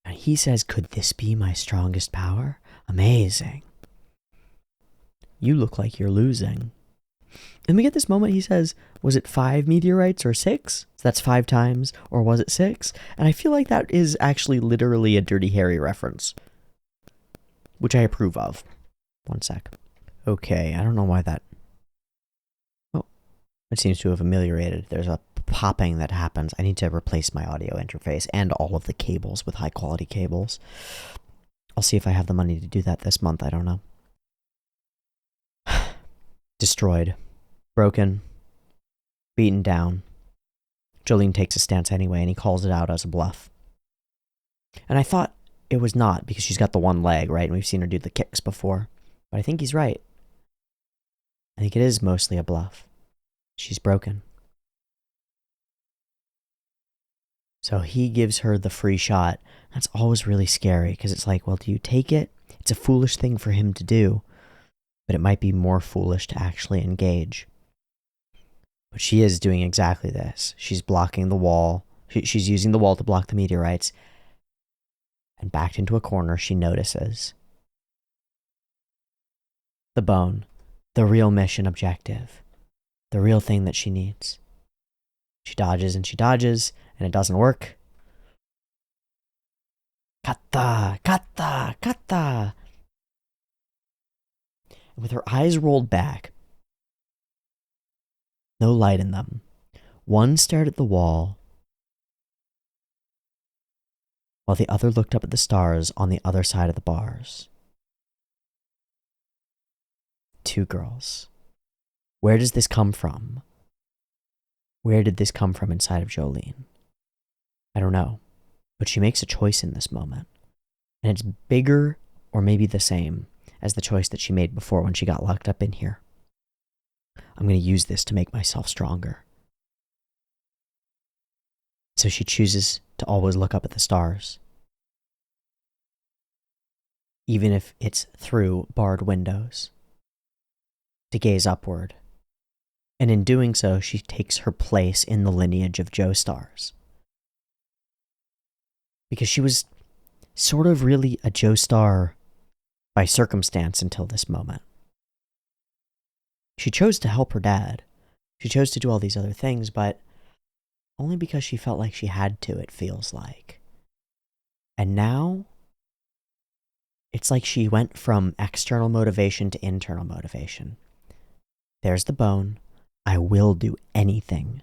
[SPEAKER 1] And he says, could this be my strongest power? Amazing. You look like you're losing. And we get this moment, he says, was it 5 meteorites or 6? So that's 5 times, or was it 6? And I feel like that is actually literally a Dirty Harry reference, which I approve of. One sec. Okay, I don't know why that... Oh, it seems to have ameliorated. There's a popping that happens. I need to replace my audio interface and all of the cables with high quality cables. I'll see if I have the money to do that this month. I don't know. Destroyed. Broken. Beaten down. Jolene takes a stance anyway, and he calls it out as a bluff. And I thought it was not, because she's got the one leg, right? And we've seen her do the kicks before. But I think he's right. I think it is mostly a bluff. She's broken. So he gives her the free shot. That's always really scary, because it's like, well, do you take it? It's a foolish thing for him to do, but it might be more foolish to actually engage. But she is doing exactly this. She's blocking the wall. She's using the wall to block the meteorites. And backed into a corner, she notices the bone, the real mission objective, the real thing that she needs. She dodges, and it doesn't work. Kata, kata, kata. And with her eyes rolled back, no light in them, one stared at the wall, while the other looked up at the stars on the other side of the bars. 2 girls. Where does this come from? Where did this come from inside of Jolene? I don't know, but she makes a choice in this moment, and it's bigger, or maybe the same, as the choice that she made before when she got locked up in here. I'm going to use this to make myself stronger. So she chooses to always look up at the stars, even if it's through barred windows, to gaze upward. And in doing so, she takes her place in the lineage of Joestars. Because she was sort of really a Joestar by circumstance until this moment. She chose to help her dad. She chose to do all these other things, but only because she felt like she had to, it feels like. And now, it's like she went from external motivation to internal motivation. There's the bone. I will do anything.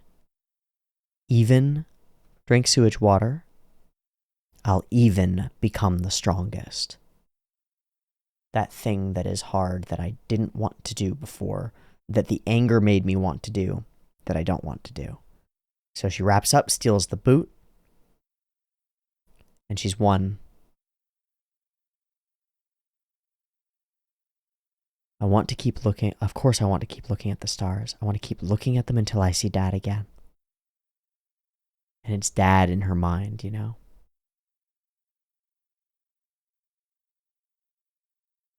[SPEAKER 1] Even drink sewage water. I'll even become the strongest. That thing that is hard that I didn't want to do before, that the anger made me want to do, that I don't want to do. So she wraps up, steals the boot, and she's won. I want to keep looking. Of course, I want to keep looking at the stars. I want to keep looking at them until I see Dad again. And it's Dad in her mind, you know?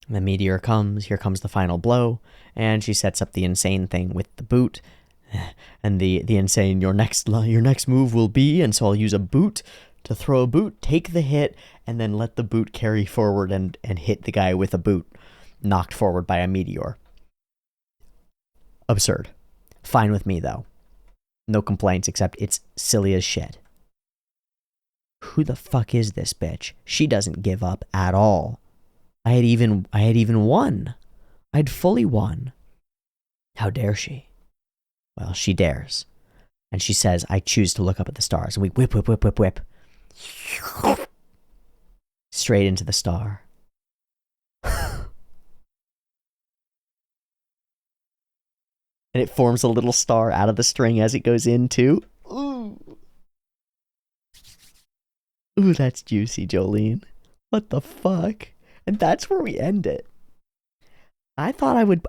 [SPEAKER 1] And the meteor comes. Here comes the final blow. And she sets up the insane thing with the boot. And the insane, your next move will be, and so I'll use a boot to throw a boot, take the hit, and then let the boot carry forward and hit the guy with a boot, knocked forward by a meteor. Absurd. Fine with me, though. No complaints, except it's silly as shit. Who the fuck is this bitch? She doesn't give up at all. I had even won. I'd fully won. How dare she? Well, she dares. And she says, I choose to look up at the stars. And we whip, whip, whip, whip, whip. Straight into the star. And it forms a little star out of the string as it goes in, too. Ooh. Ooh, that's juicy, Jolene. What the fuck? And that's where we end it. I thought I would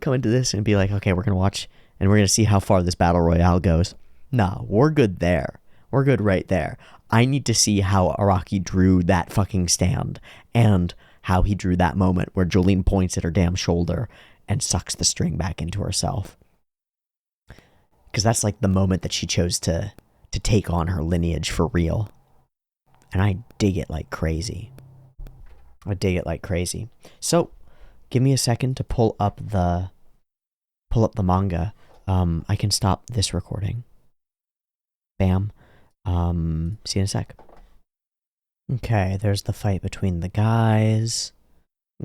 [SPEAKER 1] come into this and be like, okay, we're going to watch and we're going to see how far this battle royale goes. Nah, we're good there. We're good right there. I need to see how Araki drew that fucking stand and how he drew that moment where Jolene points at her damn shoulder and sucks the string back into herself. Because that's like the moment that she chose to take on her lineage for real. And I dig it like crazy. I dig it like crazy. So, give me a second to pull up the manga. I can stop this recording. Bam. See you in a sec. Okay, there's the fight between the guys.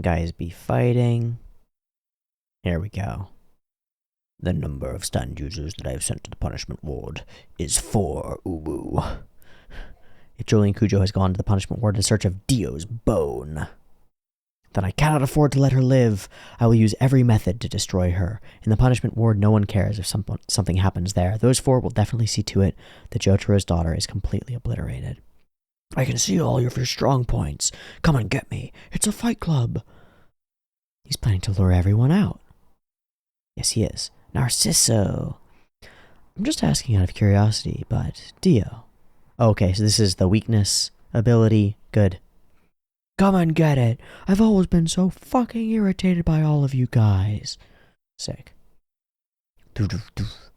[SPEAKER 1] Guys be fighting. Here we go. The number of stand users that I have sent to the punishment ward is 4, Ubu. If Jolene Cujo has gone to the punishment ward in search of Dio's bone, then I cannot afford to let her live. I will use every method to destroy her. In the punishment ward, no one cares if something happens there. Those 4 will definitely see to it that Jotaro's daughter is completely obliterated. I can see all of your strong points. Come and get me. It's a fight club. He's planning to lure everyone out. Yes, he is. Narciso. I'm just asking out of curiosity, but Dio. Okay, so this is the weakness ability. Good. Come and get it. I've always been so fucking irritated by all of you guys. Sick. Doof, doof.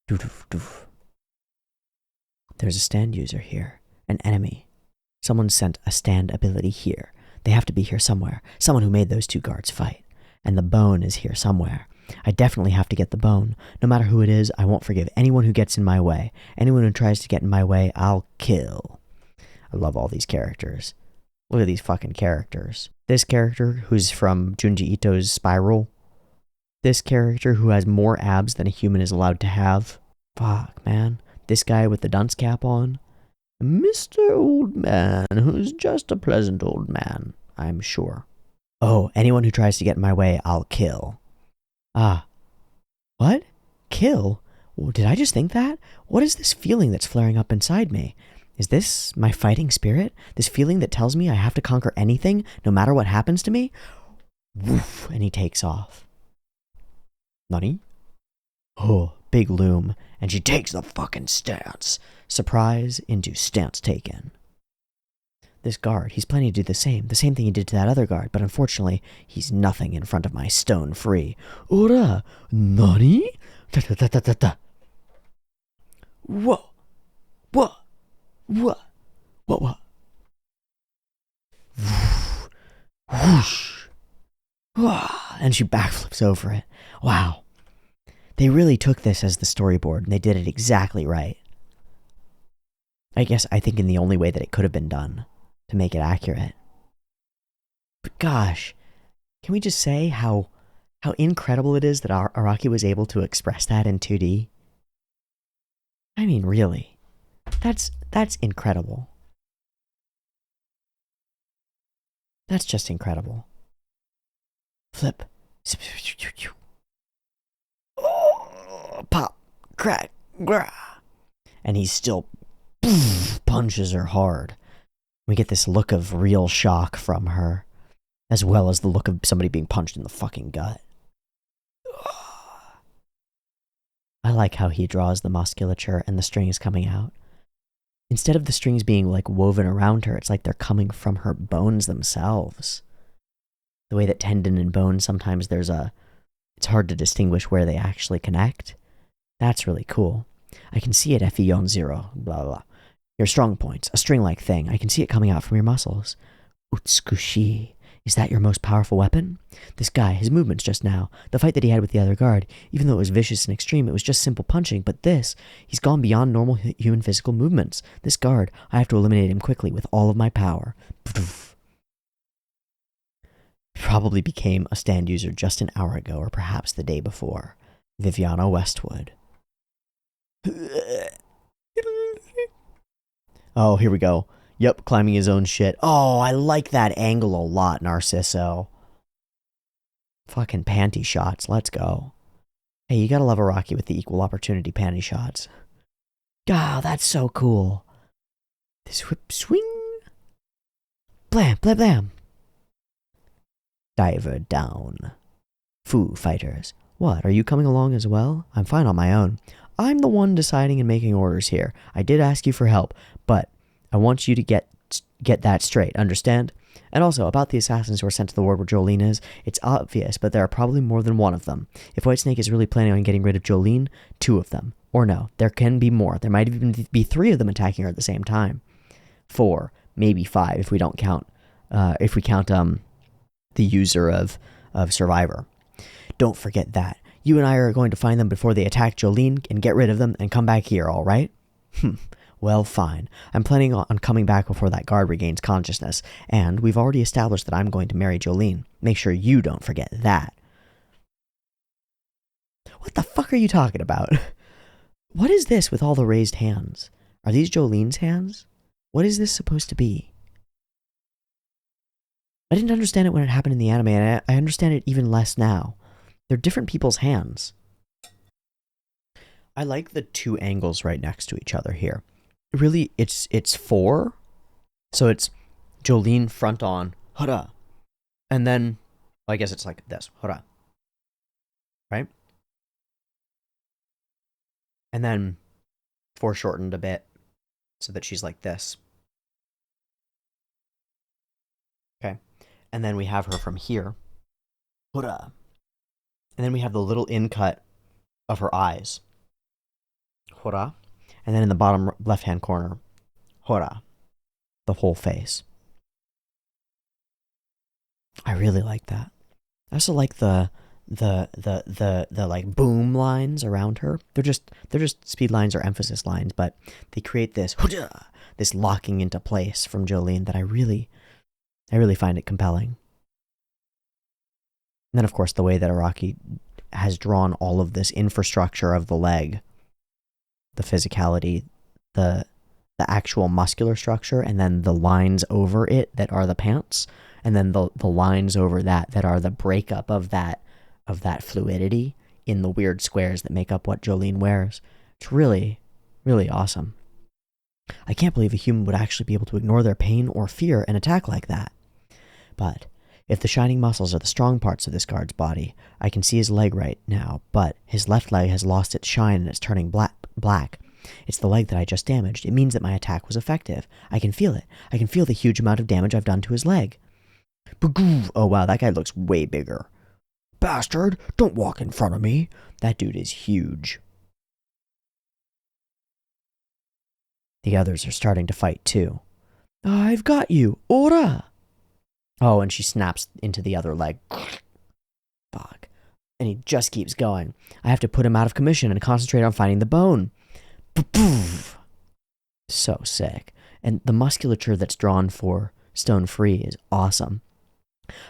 [SPEAKER 1] Doof, doof. There's a stand user here. An enemy. Someone sent a stand ability here. They have to be here somewhere. Someone who made those 2 guards fight. And the bone is here somewhere. I definitely have to get the bone. No matter who it is, I won't forgive anyone who gets in my way. Anyone who tries to get in my way, I'll kill. I love all these characters. Look at these fucking characters. This character who's from Junji Ito's Spiral. This character who has more abs than a human is allowed to have. Fuck, man. This guy with the dunce cap on. Mr. Old Man, who's just a pleasant old man, I'm sure. Oh, anyone who tries to get in my way, I'll kill. Ah. What? Kill? Did I just think that? What is this feeling that's flaring up inside me? Is this my fighting spirit? This feeling that tells me I have to conquer anything, no matter what happens to me? Woof, and he takes off. Nani? Oh, big loom, and she takes the fucking stance. Surprise into stance taken. This guard, he's planning to do the same thing he did to that other guard, but unfortunately, he's nothing in front of my stone free. Ora, nani? Ta-ta-ta-ta-ta. Whoa, whoa, whoa, whoa, whoa. Whoosh. And she backflips over it. Wow. They really took this as the storyboard, and they did it exactly right. I think in the only way that it could have been done to make it accurate. But gosh, can we just say how incredible it is that Araki was able to express that in 2D? I mean, really. That's incredible. That's just incredible. Flip. Oh, pop, crack, grah. And he's still punches her hard. We get this look of real shock from her, as well as the look of somebody being punched in the fucking gut. I like how he draws the musculature and the strings coming out. Instead of the strings being like woven around her, it's like they're coming from her bones themselves. The way that tendon and bone, sometimes it's hard to distinguish where they actually connect. That's really cool. I can see it F-E-on 0, blah, blah, blah. Your strong points, a string-like thing. I can see it coming out from your muscles. Utsukushi. Is that your most powerful weapon? This guy, his movements just now, the fight that he had with the other guard, even though it was vicious and extreme, it was just simple punching, but he's gone beyond normal human physical movements. This guard, I have to eliminate him quickly with all of my power. Probably became a stand user just an hour ago, or perhaps the day before. Viviana Westwood. Oh, here we go. Yep, climbing his own shit. Oh, I like that angle a lot, Narciso. Fucking panty shots, let's go. Hey, you gotta love Araki with the equal opportunity panty shots. God, that's so cool. This whip swing. Blam, blam, blam. Diver down. Foo Fighters. What, are you coming along as well? I'm fine on my own. I'm the one deciding and making orders here. I did ask you for help, but I want you to get get that straight, understand? And also, about the assassins who are sent to the ward where Jolene is, it's obvious, but there are probably more than one of them. If Whitesnake is really planning on getting rid of Jolene, 2 of them. Or no, there can be more. There might even be 3 of them attacking her at the same time. 4, maybe 5 if we don't count, the user of Survivor. Don't forget that. You and I are going to find them before they attack Jolene and get rid of them and come back here, all right? Well, fine. I'm planning on coming back before that guard regains consciousness, and we've already established that I'm going to marry Jolene. Make sure you don't forget that. What the fuck are you talking about? What is this with all the raised hands? Are these Jolene's hands? What is this supposed to be? I didn't understand it when it happened in the anime, and I understand it even less now. They're different people's hands. I like the 2 angles right next to each other here. Really, it's 4. So it's Jolene front on, hurrah. And then, well, I guess it's like this, hurrah. Right? And then foreshortened a bit so that she's like this. Okay. And then we have her from here, hurrah. And then we have the little in-cut of her eyes, hurrah. And then in the bottom left-hand corner, hurrah, the whole face. I really like that. I also like the like boom lines around her. They're just speed lines or emphasis lines, but they create this locking into place from Jolene that I really find it compelling. And then of course the way that Araki has drawn all of this infrastructure of the leg, the physicality, the actual muscular structure, and then the lines over it that are the pants, and then the lines over that are the breakup of that fluidity in the weird squares that make up what Jolene wears. It's really, really awesome. I can't believe a human would actually be able to ignore their pain or fear and attack like that. But if the shining muscles are the strong parts of this guard's body, I can see his leg right now, but his left leg has lost its shine and it's turning black. It's the leg that I just damaged. It means that my attack was effective. I can feel it. I can feel the huge amount of damage I've done to his leg. Oh wow, that guy looks way bigger. Bastard, don't walk in front of me. That dude is huge. The others are starting to fight too. I've got you. Ora! Oh, and she snaps into the other leg. Fuck. And he just keeps going. I have to put him out of commission and concentrate on finding the bone. So sick. And the musculature that's drawn for Stone Free is awesome.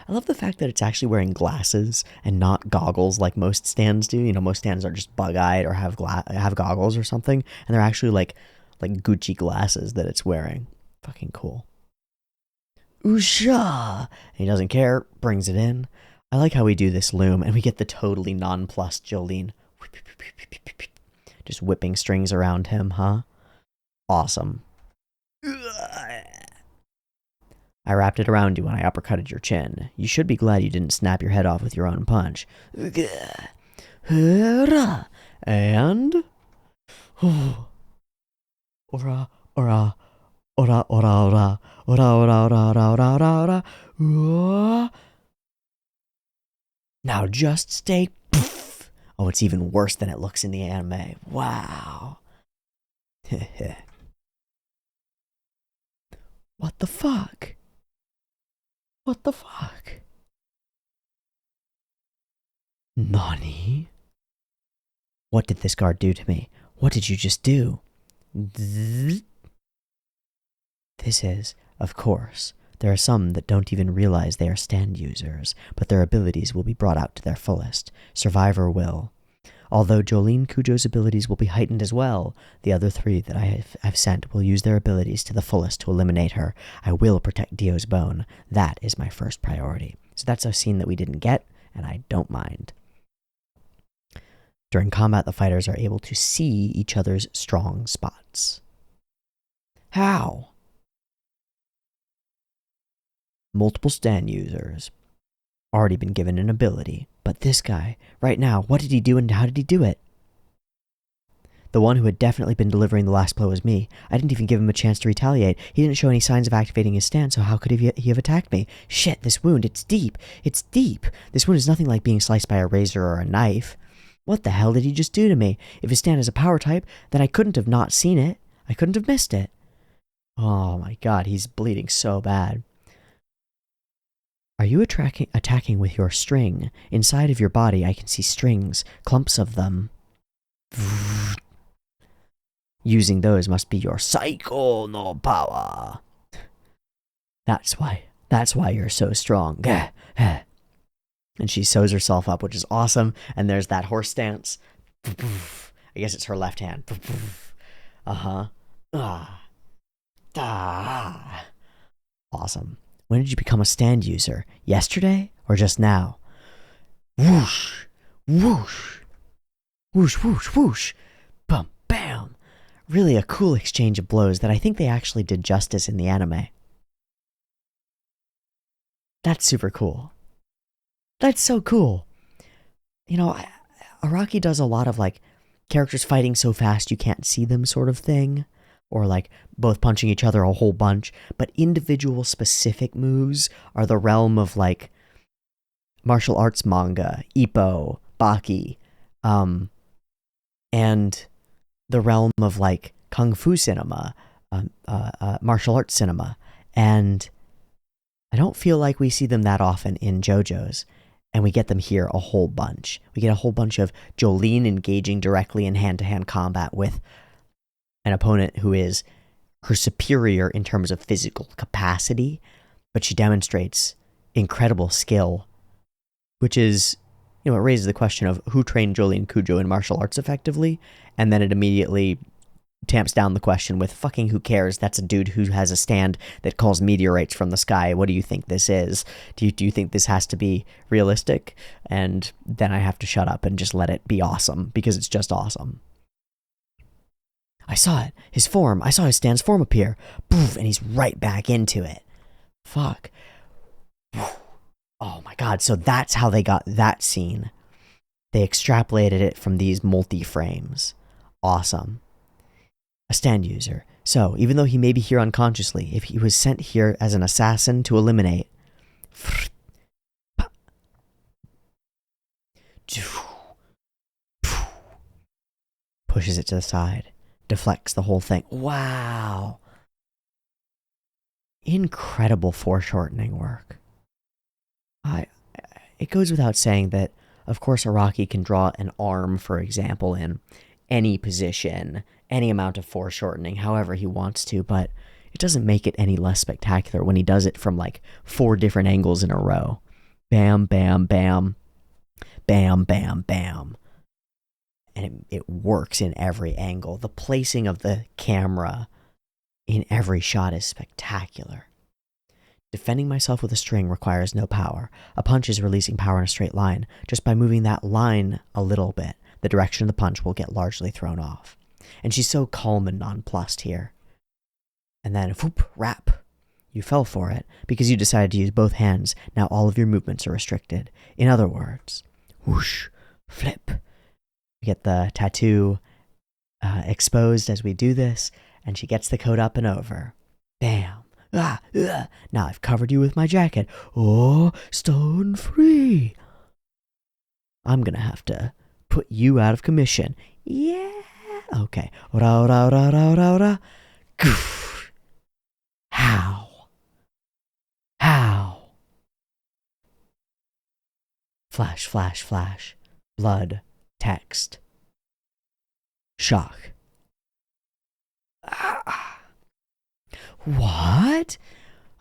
[SPEAKER 1] I love the fact that it's actually wearing glasses and not goggles like most stands do. You know, most stands are just bug-eyed or have goggles or something, and they're actually like Gucci glasses that it's wearing. Fucking cool. Oosha! And he doesn't care, brings it in. I like how we do this loom, and we get the totally nonplussed Jolene. Just whipping strings around him, huh? Awesome. I wrapped it around you when I uppercutted your chin. You should be glad you didn't snap your head off with your own punch. And... Ora, ora, ora, ora, ora, ora, ora, ora, ora, ora, ora. Now just stay. Oh, it's even worse than it looks in the anime. Wow. What the fuck? What the fuck? Nani? What did this guard do to me? What did you just do? This is, of course, there are some that don't even realize they are stand users, but their abilities will be brought out to their fullest. Survivor will. Although Jolene Kujo's abilities will be heightened as well, the other 3 that I have sent will use their abilities to the fullest to eliminate her. I will protect Dio's bone. That is my first priority. So that's a scene that we didn't get, and I don't mind. During combat, the fighters are able to see each other's strong spots. How? Multiple stand users. Already been given an ability, but this guy, right now, what did he do and how did he do it? The one who had definitely been delivering the last blow was me. I didn't even give him a chance to retaliate. He didn't show any signs of activating his stand, so how could he have attacked me? Shit, this wound, it's deep. It's deep. This wound is nothing like being sliced by a razor or a knife. What the hell did he just do to me? If his stand is a power type, then I couldn't have not seen it. I couldn't have missed it. Oh my god, he's bleeding so bad. Are you attacking with your string? Inside of your body, I can see strings, clumps of them. Using those must be your psycho no power. That's why you're so strong. And she sews herself up, which is awesome. And there's that horse stance. I guess it's her left hand. Awesome. When did you become a stand user? Yesterday or just now? Whoosh, whoosh, whoosh, whoosh, whoosh, bum, bam. Really a cool exchange of blows that I think they actually did justice in the anime. That's super cool. That's so cool. You know, Araki does a lot of like characters fighting so fast you can't see them sort of thing. Or like both punching each other a whole bunch, but individual specific moves are the realm of like martial arts manga, ippo, BOCCHI, and the realm of like kung fu cinema, martial arts cinema, and I don't feel like we see them that often in JoJo's, and we get them here a whole bunch. We get a whole bunch of Jolene engaging directly in hand-to-hand combat with an opponent who is her superior in terms of physical capacity, but she demonstrates incredible skill, which is, you know, it raises the question of who trained Jolene Cujo in martial arts effectively, and then it immediately tamps down the question with fucking who cares, that's a dude who has a stand that calls meteorites from the sky, what do you think this is? Do you think this has to be realistic? And then I have to shut up and just let it be awesome, because it's just awesome. I saw it. His form. I saw his stand's form appear. Poof, and he's right back into it. Fuck. Oh my god, so that's how they got that scene. They extrapolated it from these multi-frames. Awesome. A stand user. So, even though he may be here unconsciously, if he was sent here as an assassin to eliminate... Pushes it to the side. Deflects the whole thing. Wow. Incredible foreshortening work. It goes without saying that, of course, Araki can draw an arm, for example, in any position, any amount of foreshortening, however he wants to, but it doesn't make it any less spectacular when he does it from like 4 different angles in a row. Bam, bam, bam. Bam, bam, bam. And it works in every angle. The placing of the camera in every shot is spectacular. Defending myself with a string requires no power. A punch is releasing power in a straight line. Just by moving that line a little bit, the direction of the punch will get largely thrown off. And she's so calm and nonplussed here. And then, whoop, rap. You fell for it because you decided to use both hands. Now all of your movements are restricted. In other words, whoosh, flip. We get the tattoo exposed as we do this, and she gets the coat up and over. Bam. Now I've covered you with my jacket. Oh, stone free. I'm gonna have to put you out of commission. Yeah. Okay. Ra ra ra ra ra ra. Goof. How? Flash, flash, flash. Blood. Text. Shock. What?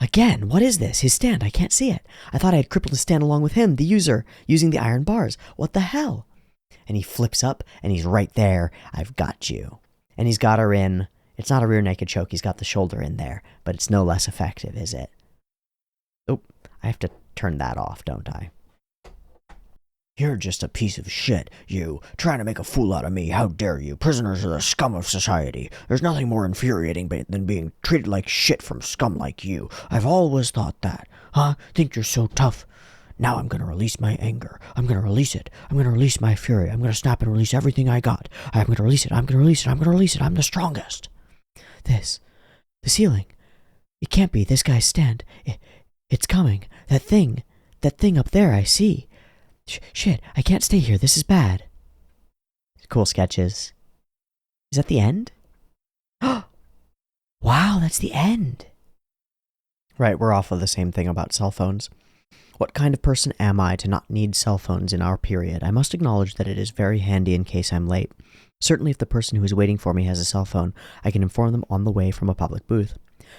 [SPEAKER 1] Again, what is this? His stand, I can't see it. I thought I had crippled his stand along with him, the user, using the iron bars. What the hell? And he flips up, and he's right there. I've got you. And he's got her in. It's not a rear naked choke. He's got the shoulder in there, but it's no less effective, is it? Oh, I have to turn that off, don't I? You're just a piece of shit, you. Trying to make a fool out of me. How dare you? Prisoners are the scum of society. There's nothing more infuriating than being treated like shit from scum like you. I've always thought that. Huh? Think you're so tough? Now I'm going to release my anger. I'm going to release it. I'm going to release my fury. I'm going to snap and release everything I got. I'm going to release it. I'm going to release it. I'm going to release it. I'm the strongest. The ceiling. It can't be. This guy's stand. It's coming. That thing up there I see. Shit, I can't stay here. This is bad. Cool sketches. Is that the end? Wow, that's the end. Right, we're off of the same thing about cell phones. What kind of person am I to not need cell phones in our period? I must acknowledge that it is very handy in case I'm late. Certainly if the person who is waiting for me has a cell phone, I can inform them on the way from a public booth.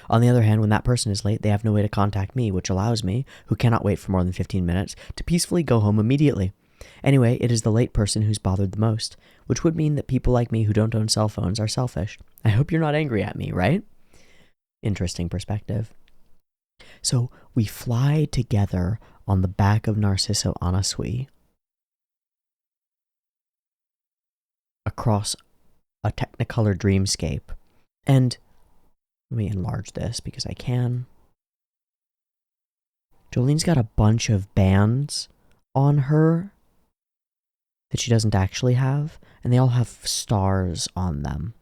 [SPEAKER 1] On the other hand, when that person is late, they have no way to contact me, which allows me, who cannot wait for more than 15 minutes, to peacefully go home immediately. Anyway, it is the late person who's bothered the most, which would mean that people like me who don't own cell phones are selfish. I hope you're not angry at me, right? Interesting perspective. So, we fly together on the back of Narciso Anasui across a Technicolor dreamscape. And let me enlarge this because I can. Jolene's got a bunch of bands on her that she doesn't actually have, and they all have stars on them.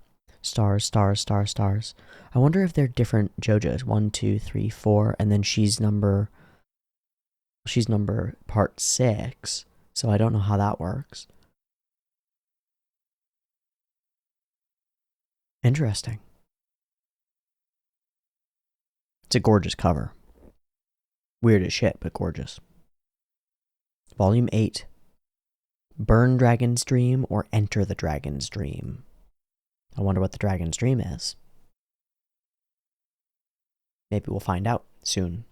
[SPEAKER 1] Stars, stars, stars, stars. I wonder if they're different JoJo's. 1, 2, 3, 4, and then she's number part 6, so I don't know how that works. Interesting. It's a gorgeous cover. Weird as shit, but gorgeous. Volume 8. Burn Dragon's Dream or Enter the Dragon's Dream. I wonder what the Dragon's Dream is. Maybe we'll find out soon.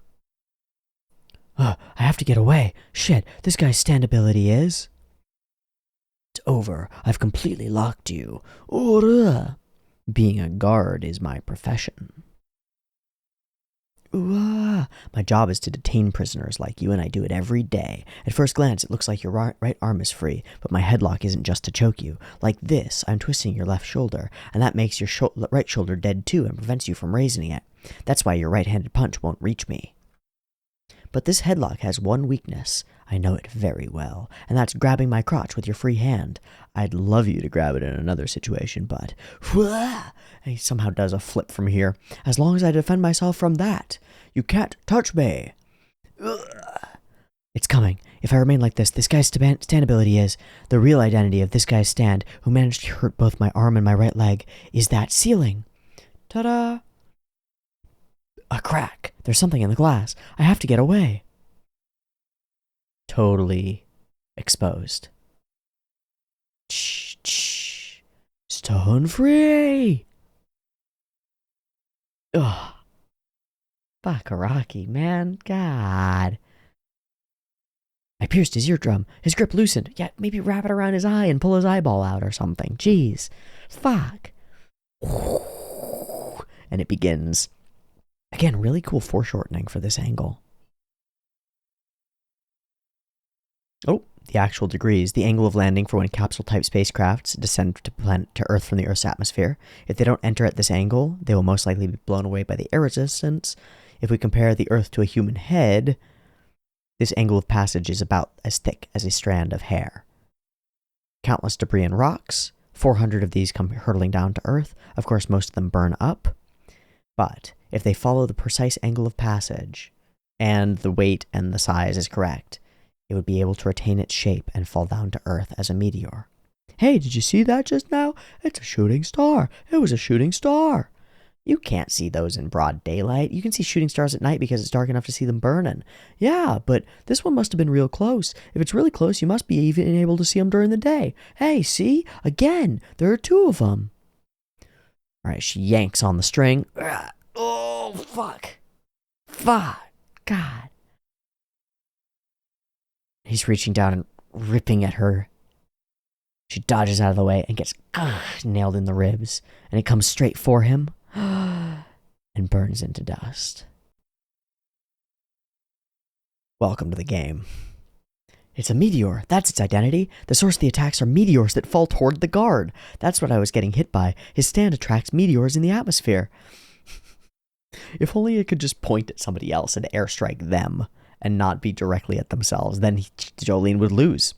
[SPEAKER 1] I have to get away. Shit, this guy's stand ability is... It's over. I've completely locked you. Being a guard is my profession. My job is to detain prisoners like you, and I do it every day. At first glance, it looks like your right arm is free, but my headlock isn't just to choke you. Like this, I'm twisting your left shoulder, and that makes your right shoulder dead too and prevents you from raising it. That's why your right-handed punch won't reach me. But this headlock has one weakness. I know it very well, and that's grabbing my crotch with your free hand. I'd love you to grab it in another situation, but... And he somehow does a flip from here. As long as I defend myself from that, you can't touch me. It's coming. If I remain like this guy's stand ability is... The real identity of this guy's stand, who managed to hurt both my arm and my right leg, is that ceiling. Ta-da! A crack. There's something in the glass. I have to get away. Totally exposed. Shh. Stone free. Ugh. Bakaraki, man. God. I pierced his eardrum. His grip loosened. Yeah, maybe wrap it around his eye and pull his eyeball out or something. Jeez. Fuck. And it begins. Again, really cool foreshortening for this angle. Oh, the actual degrees. The angle of landing for when capsule-type spacecrafts descend to Earth from the Earth's atmosphere. If they don't enter at this angle, they will most likely be blown away by the air resistance. If we compare the Earth to a human head, this angle of passage is about as thick as a strand of hair. Countless debris and rocks. 400 of these come hurtling down to Earth. Of course, most of them burn up. But if they follow the precise angle of passage, and the weight and the size is correct, it would be able to retain its shape and fall down to Earth as a meteor. Hey, did you see that just now? It's a shooting star. It was a shooting star. You can't see those in broad daylight. You can see shooting stars at night because it's dark enough to see them burning. Yeah, but this one must have been real close. If it's really close, you must be even able to see them during the day. Hey, see? Again, there are 2 of them. All right, she yanks on the string. Oh, fuck. Fuck. God. He's reaching down and ripping at her. She dodges out of the way and gets nailed in the ribs. And it comes straight for him and burns into dust. Welcome to the game. It's a meteor. That's its identity. The source of the attacks are meteors that fall toward the guard. That's what I was getting hit by. His stand attracts meteors in the atmosphere. If only it could just point at somebody else and airstrike them. and not be directly at themselves. Then Jolene would lose.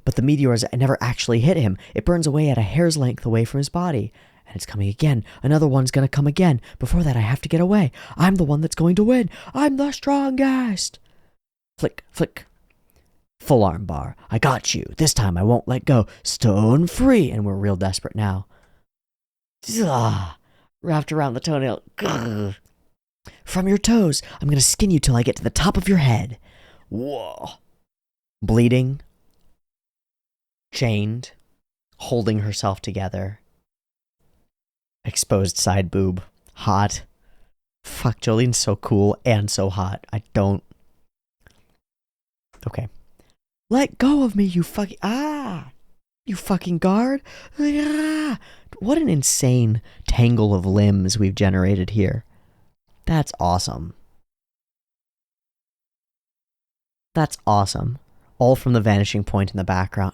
[SPEAKER 1] But the meteors never actually hit him. It burns away at a hair's length away from his body. And it's coming again. Another one's gonna come again. Before that, I have to get away. I'm the one that's going to win. I'm the strongest. Flick, flick. Full armbar. I got you. This time I won't let go. Stone free. And we're real desperate now. Wrapped around the toenail. Grr. From your toes. I'm gonna skin you till I get to the top of your head. Whoa. Bleeding. Chained. Holding herself together. Exposed side boob. Hot. Fuck, Jolene's so cool and so hot. I don't... Okay. Let go of me, you fucking... You fucking guard. What an insane tangle of limbs we've generated here. That's awesome. That's awesome. All from the vanishing point in the background.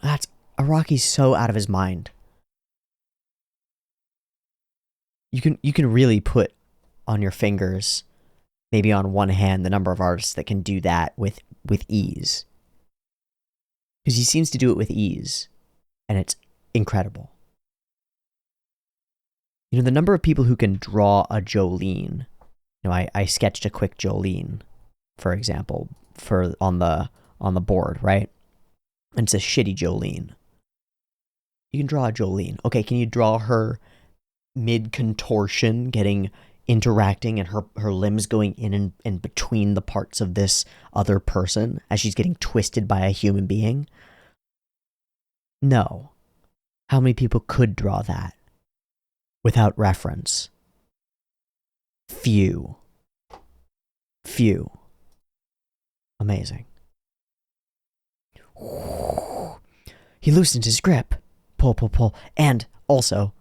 [SPEAKER 1] Araki's so out of his mind. You can really put on your fingers, maybe on one hand, the number of artists that can do that with ease. Because he seems to do it with ease, and it's incredible. You know, the number of people who can draw a Jolene. You know, I sketched a quick Jolene, for example, on the board, right? And it's a shitty Jolene. You can draw a Jolene. Okay, can you draw her mid-contortion, interacting, and her limbs going in and between the parts of this other person as she's getting twisted by a human being? No. How many people could draw that without reference? Few. Amazing. He loosened his grip. Pull. And also,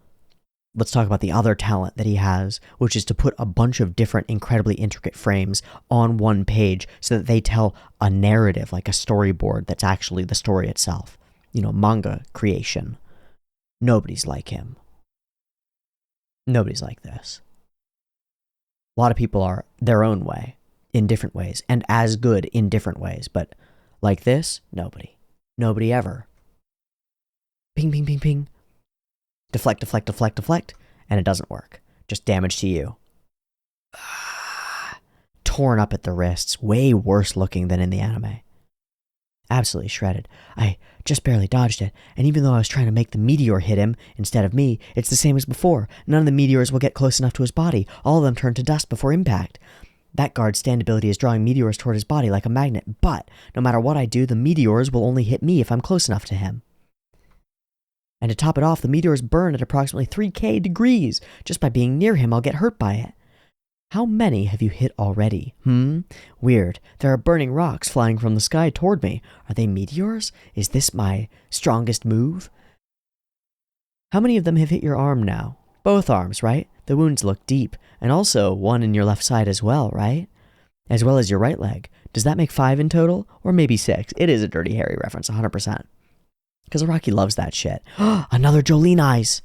[SPEAKER 1] let's talk about the other talent that he has, which is to put a bunch of different incredibly intricate frames on one page so that they tell a narrative, like a storyboard that's actually the story itself. You know, manga creation. Nobody's like him. Nobody's like this. A lot of people are their own way, in different ways, and as good in different ways, but like this, nobody. Nobody ever. Ping, ping, ping, ping. Deflect, and it doesn't work. Just damage to you. Torn up at the wrists, way worse looking than in the anime. Absolutely shredded. I just barely dodged it, and even though I was trying to make the meteor hit him instead of me, it's the same as before. None of the meteors will get close enough to his body. All of them turn to dust before impact. That guard's stand ability is drawing meteors toward his body like a magnet, but no matter what I do, the meteors will only hit me if I'm close enough to him. And to top it off, the meteors burn at approximately 3,000 degrees. Just by being near him, I'll get hurt by it. How many have you hit already? Weird. There are burning rocks flying from the sky toward me. Are they meteors? Is this my strongest move? How many of them have hit your arm now? Both arms, right? The wounds look deep. And also one in your left side as well, right? As well as your right leg. Does that make 5 in total? Or maybe 6? It is a Dirty Harry reference, 100%. Because Araki loves that shit. Another Jolene eyes.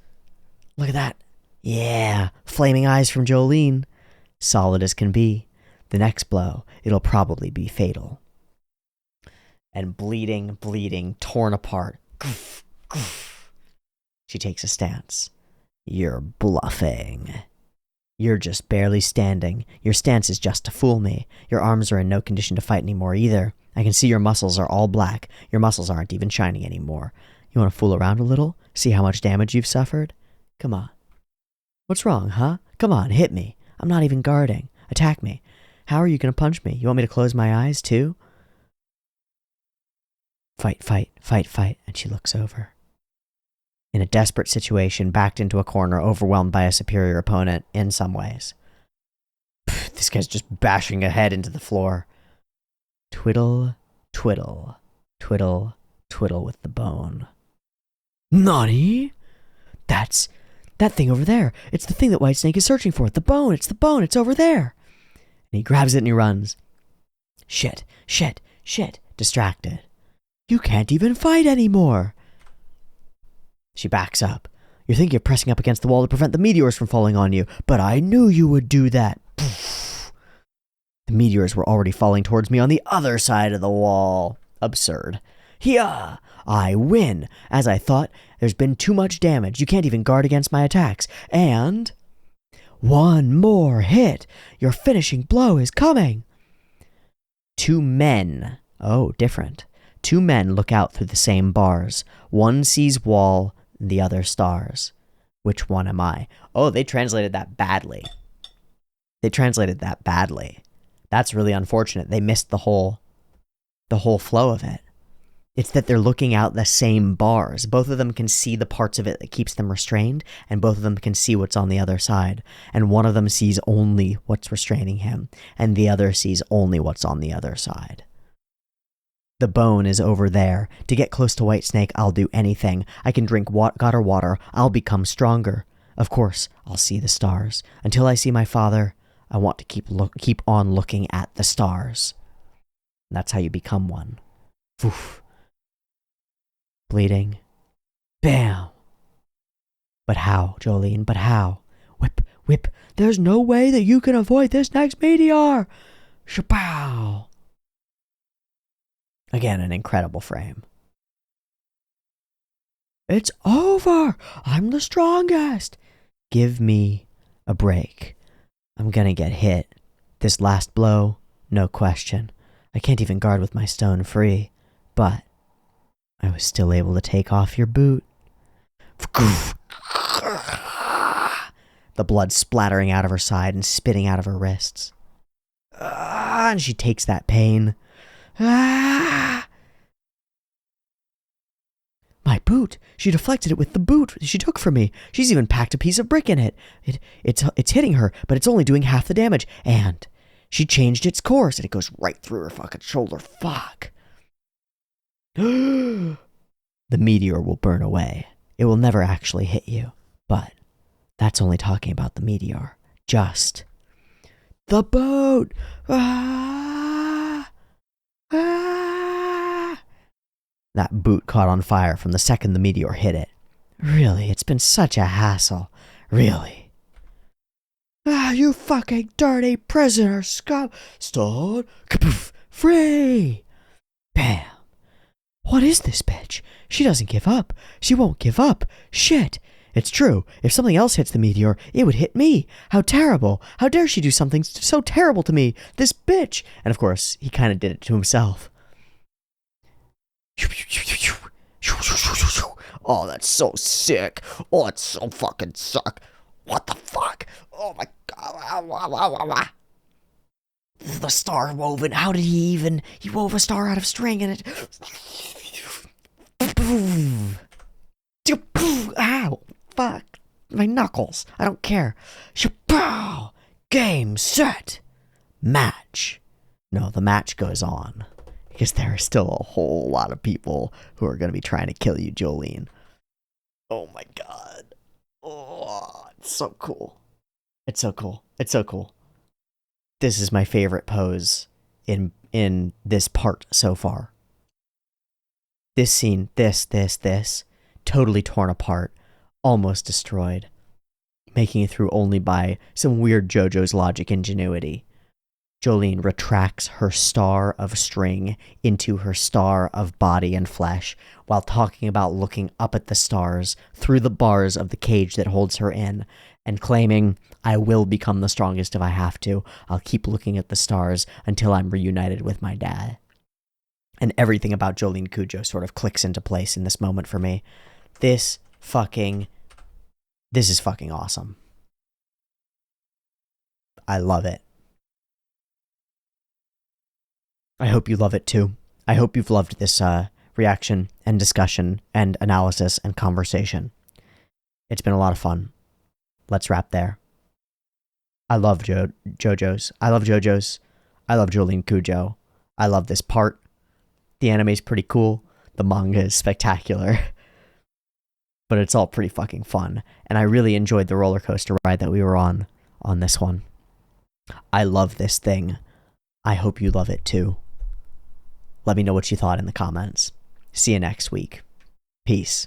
[SPEAKER 1] Look at that. Yeah, flaming eyes from Jolene. Solid as can be. The next blow, it'll probably be fatal. And bleeding, torn apart. She takes a stance. You're bluffing. You're just barely standing. Your stance is just to fool me. Your arms are in no condition to fight anymore either. I can see your muscles are all black. Your muscles aren't even shining anymore. You want to fool around a little? See how much damage you've suffered? Come on. What's wrong, huh? Come on, hit me. I'm not even guarding. Attack me. How are you going to punch me? You want me to close my eyes, too? Fight. And she looks over. In a desperate situation, backed into a corner, overwhelmed by a superior opponent, in some ways. This guy's just bashing a head into the floor. Twiddle with the bone. Nani? That's that thing over there. It's the thing that Whitesnake is searching for. The bone. It's over there. And he grabs it and he runs. Shit. Distracted. You can't even fight anymore. She backs up. You think you're pressing up against the wall to prevent the meteors from falling on you, but I knew you would do that. The meteors were already falling towards me on the other side of the wall. Absurd. Hia! I win! As I thought, there's been too much damage. You can't even guard against my attacks. And... one more hit! Your finishing blow is coming! Two men. Oh, different. Two men look out through the same bars. One sees wall, the other stars. Which one am I? Oh, they translated that badly. That's really unfortunate. They missed the whole flow of it. It's that they're looking out the same bars. Both of them can see the parts of it that keeps them restrained, and both of them can see what's on the other side. And one of them sees only what's restraining him, and the other sees only what's on the other side. The bone is over there. To get close to Whitesnake, I'll do anything. I can drink gutter water. I'll become stronger. Of course, I'll see the stars. Until I see my father, I want to keep on looking at the stars. That's how you become one. Oof. Bleeding. Bam! But how, Jolene? But how? Whip, whip. There's no way that you can avoid this next meteor! Shapow! Again, an incredible frame. It's over! I'm the strongest! Give me a break. I'm gonna get hit. This last blow, no question. I can't even guard with my stone free, but I was still able to take off your boot. The blood splattering out of her side and spitting out of her wrists. And she takes that pain. My boot! She deflected it with the boot she took from me. She's even packed a piece of brick in it. It's hitting her, but it's only doing half the damage. And she changed its course, and it goes right through her fucking shoulder. Fuck. The meteor will burn away. It will never actually hit you. But that's only talking about the meteor. Just the boat. That boot caught on fire from the second the meteor hit it. Really, it's been such a hassle. Really. You fucking dirty prisoner, scum. Stone. Kapoof. Free. Bam. What is this bitch? She doesn't give up. She won't give up. Shit. It's true. If something else hits the meteor, it would hit me. How terrible. How dare she do something so terrible to me? This bitch. And of course, he kind of did it to himself. Oh, that's so sick. Oh, it's so fucking suck. What the fuck? Oh my god. The star woven. How did he wove a star out of string and it... Ow. Fuck. My knuckles. I don't care. Shapow. Game set. Match. No, the match goes on. Because there are still a whole lot of people who are going to be trying to kill you, Jolene. Oh my god. Oh, it's so cool. It's so cool. It's so cool. This is my favorite pose in this part so far. This scene, this, totally torn apart, almost destroyed, making it through only by some weird JoJo's logic ingenuity. Jolene retracts her star of string into her star of body and flesh while talking about looking up at the stars through the bars of the cage that holds her in and claiming, I will become the strongest if I have to. I'll keep looking at the stars until I'm reunited with my dad. And everything about Jolene Cujo sort of clicks into place in this moment for me. This is fucking awesome. I love it. I hope you love it too. I hope you've loved this reaction and discussion and analysis and conversation. It's been a lot of fun. Let's wrap there. I love JoJo's. I love JoJo's. I love Jolene Cujo. I love this part. The anime's pretty cool. The manga is spectacular. But it's all pretty fucking fun. And I really enjoyed the roller coaster ride that we were on this one. I love this thing. I hope you love it too. Let me know what you thought in the comments. See you next week. Peace.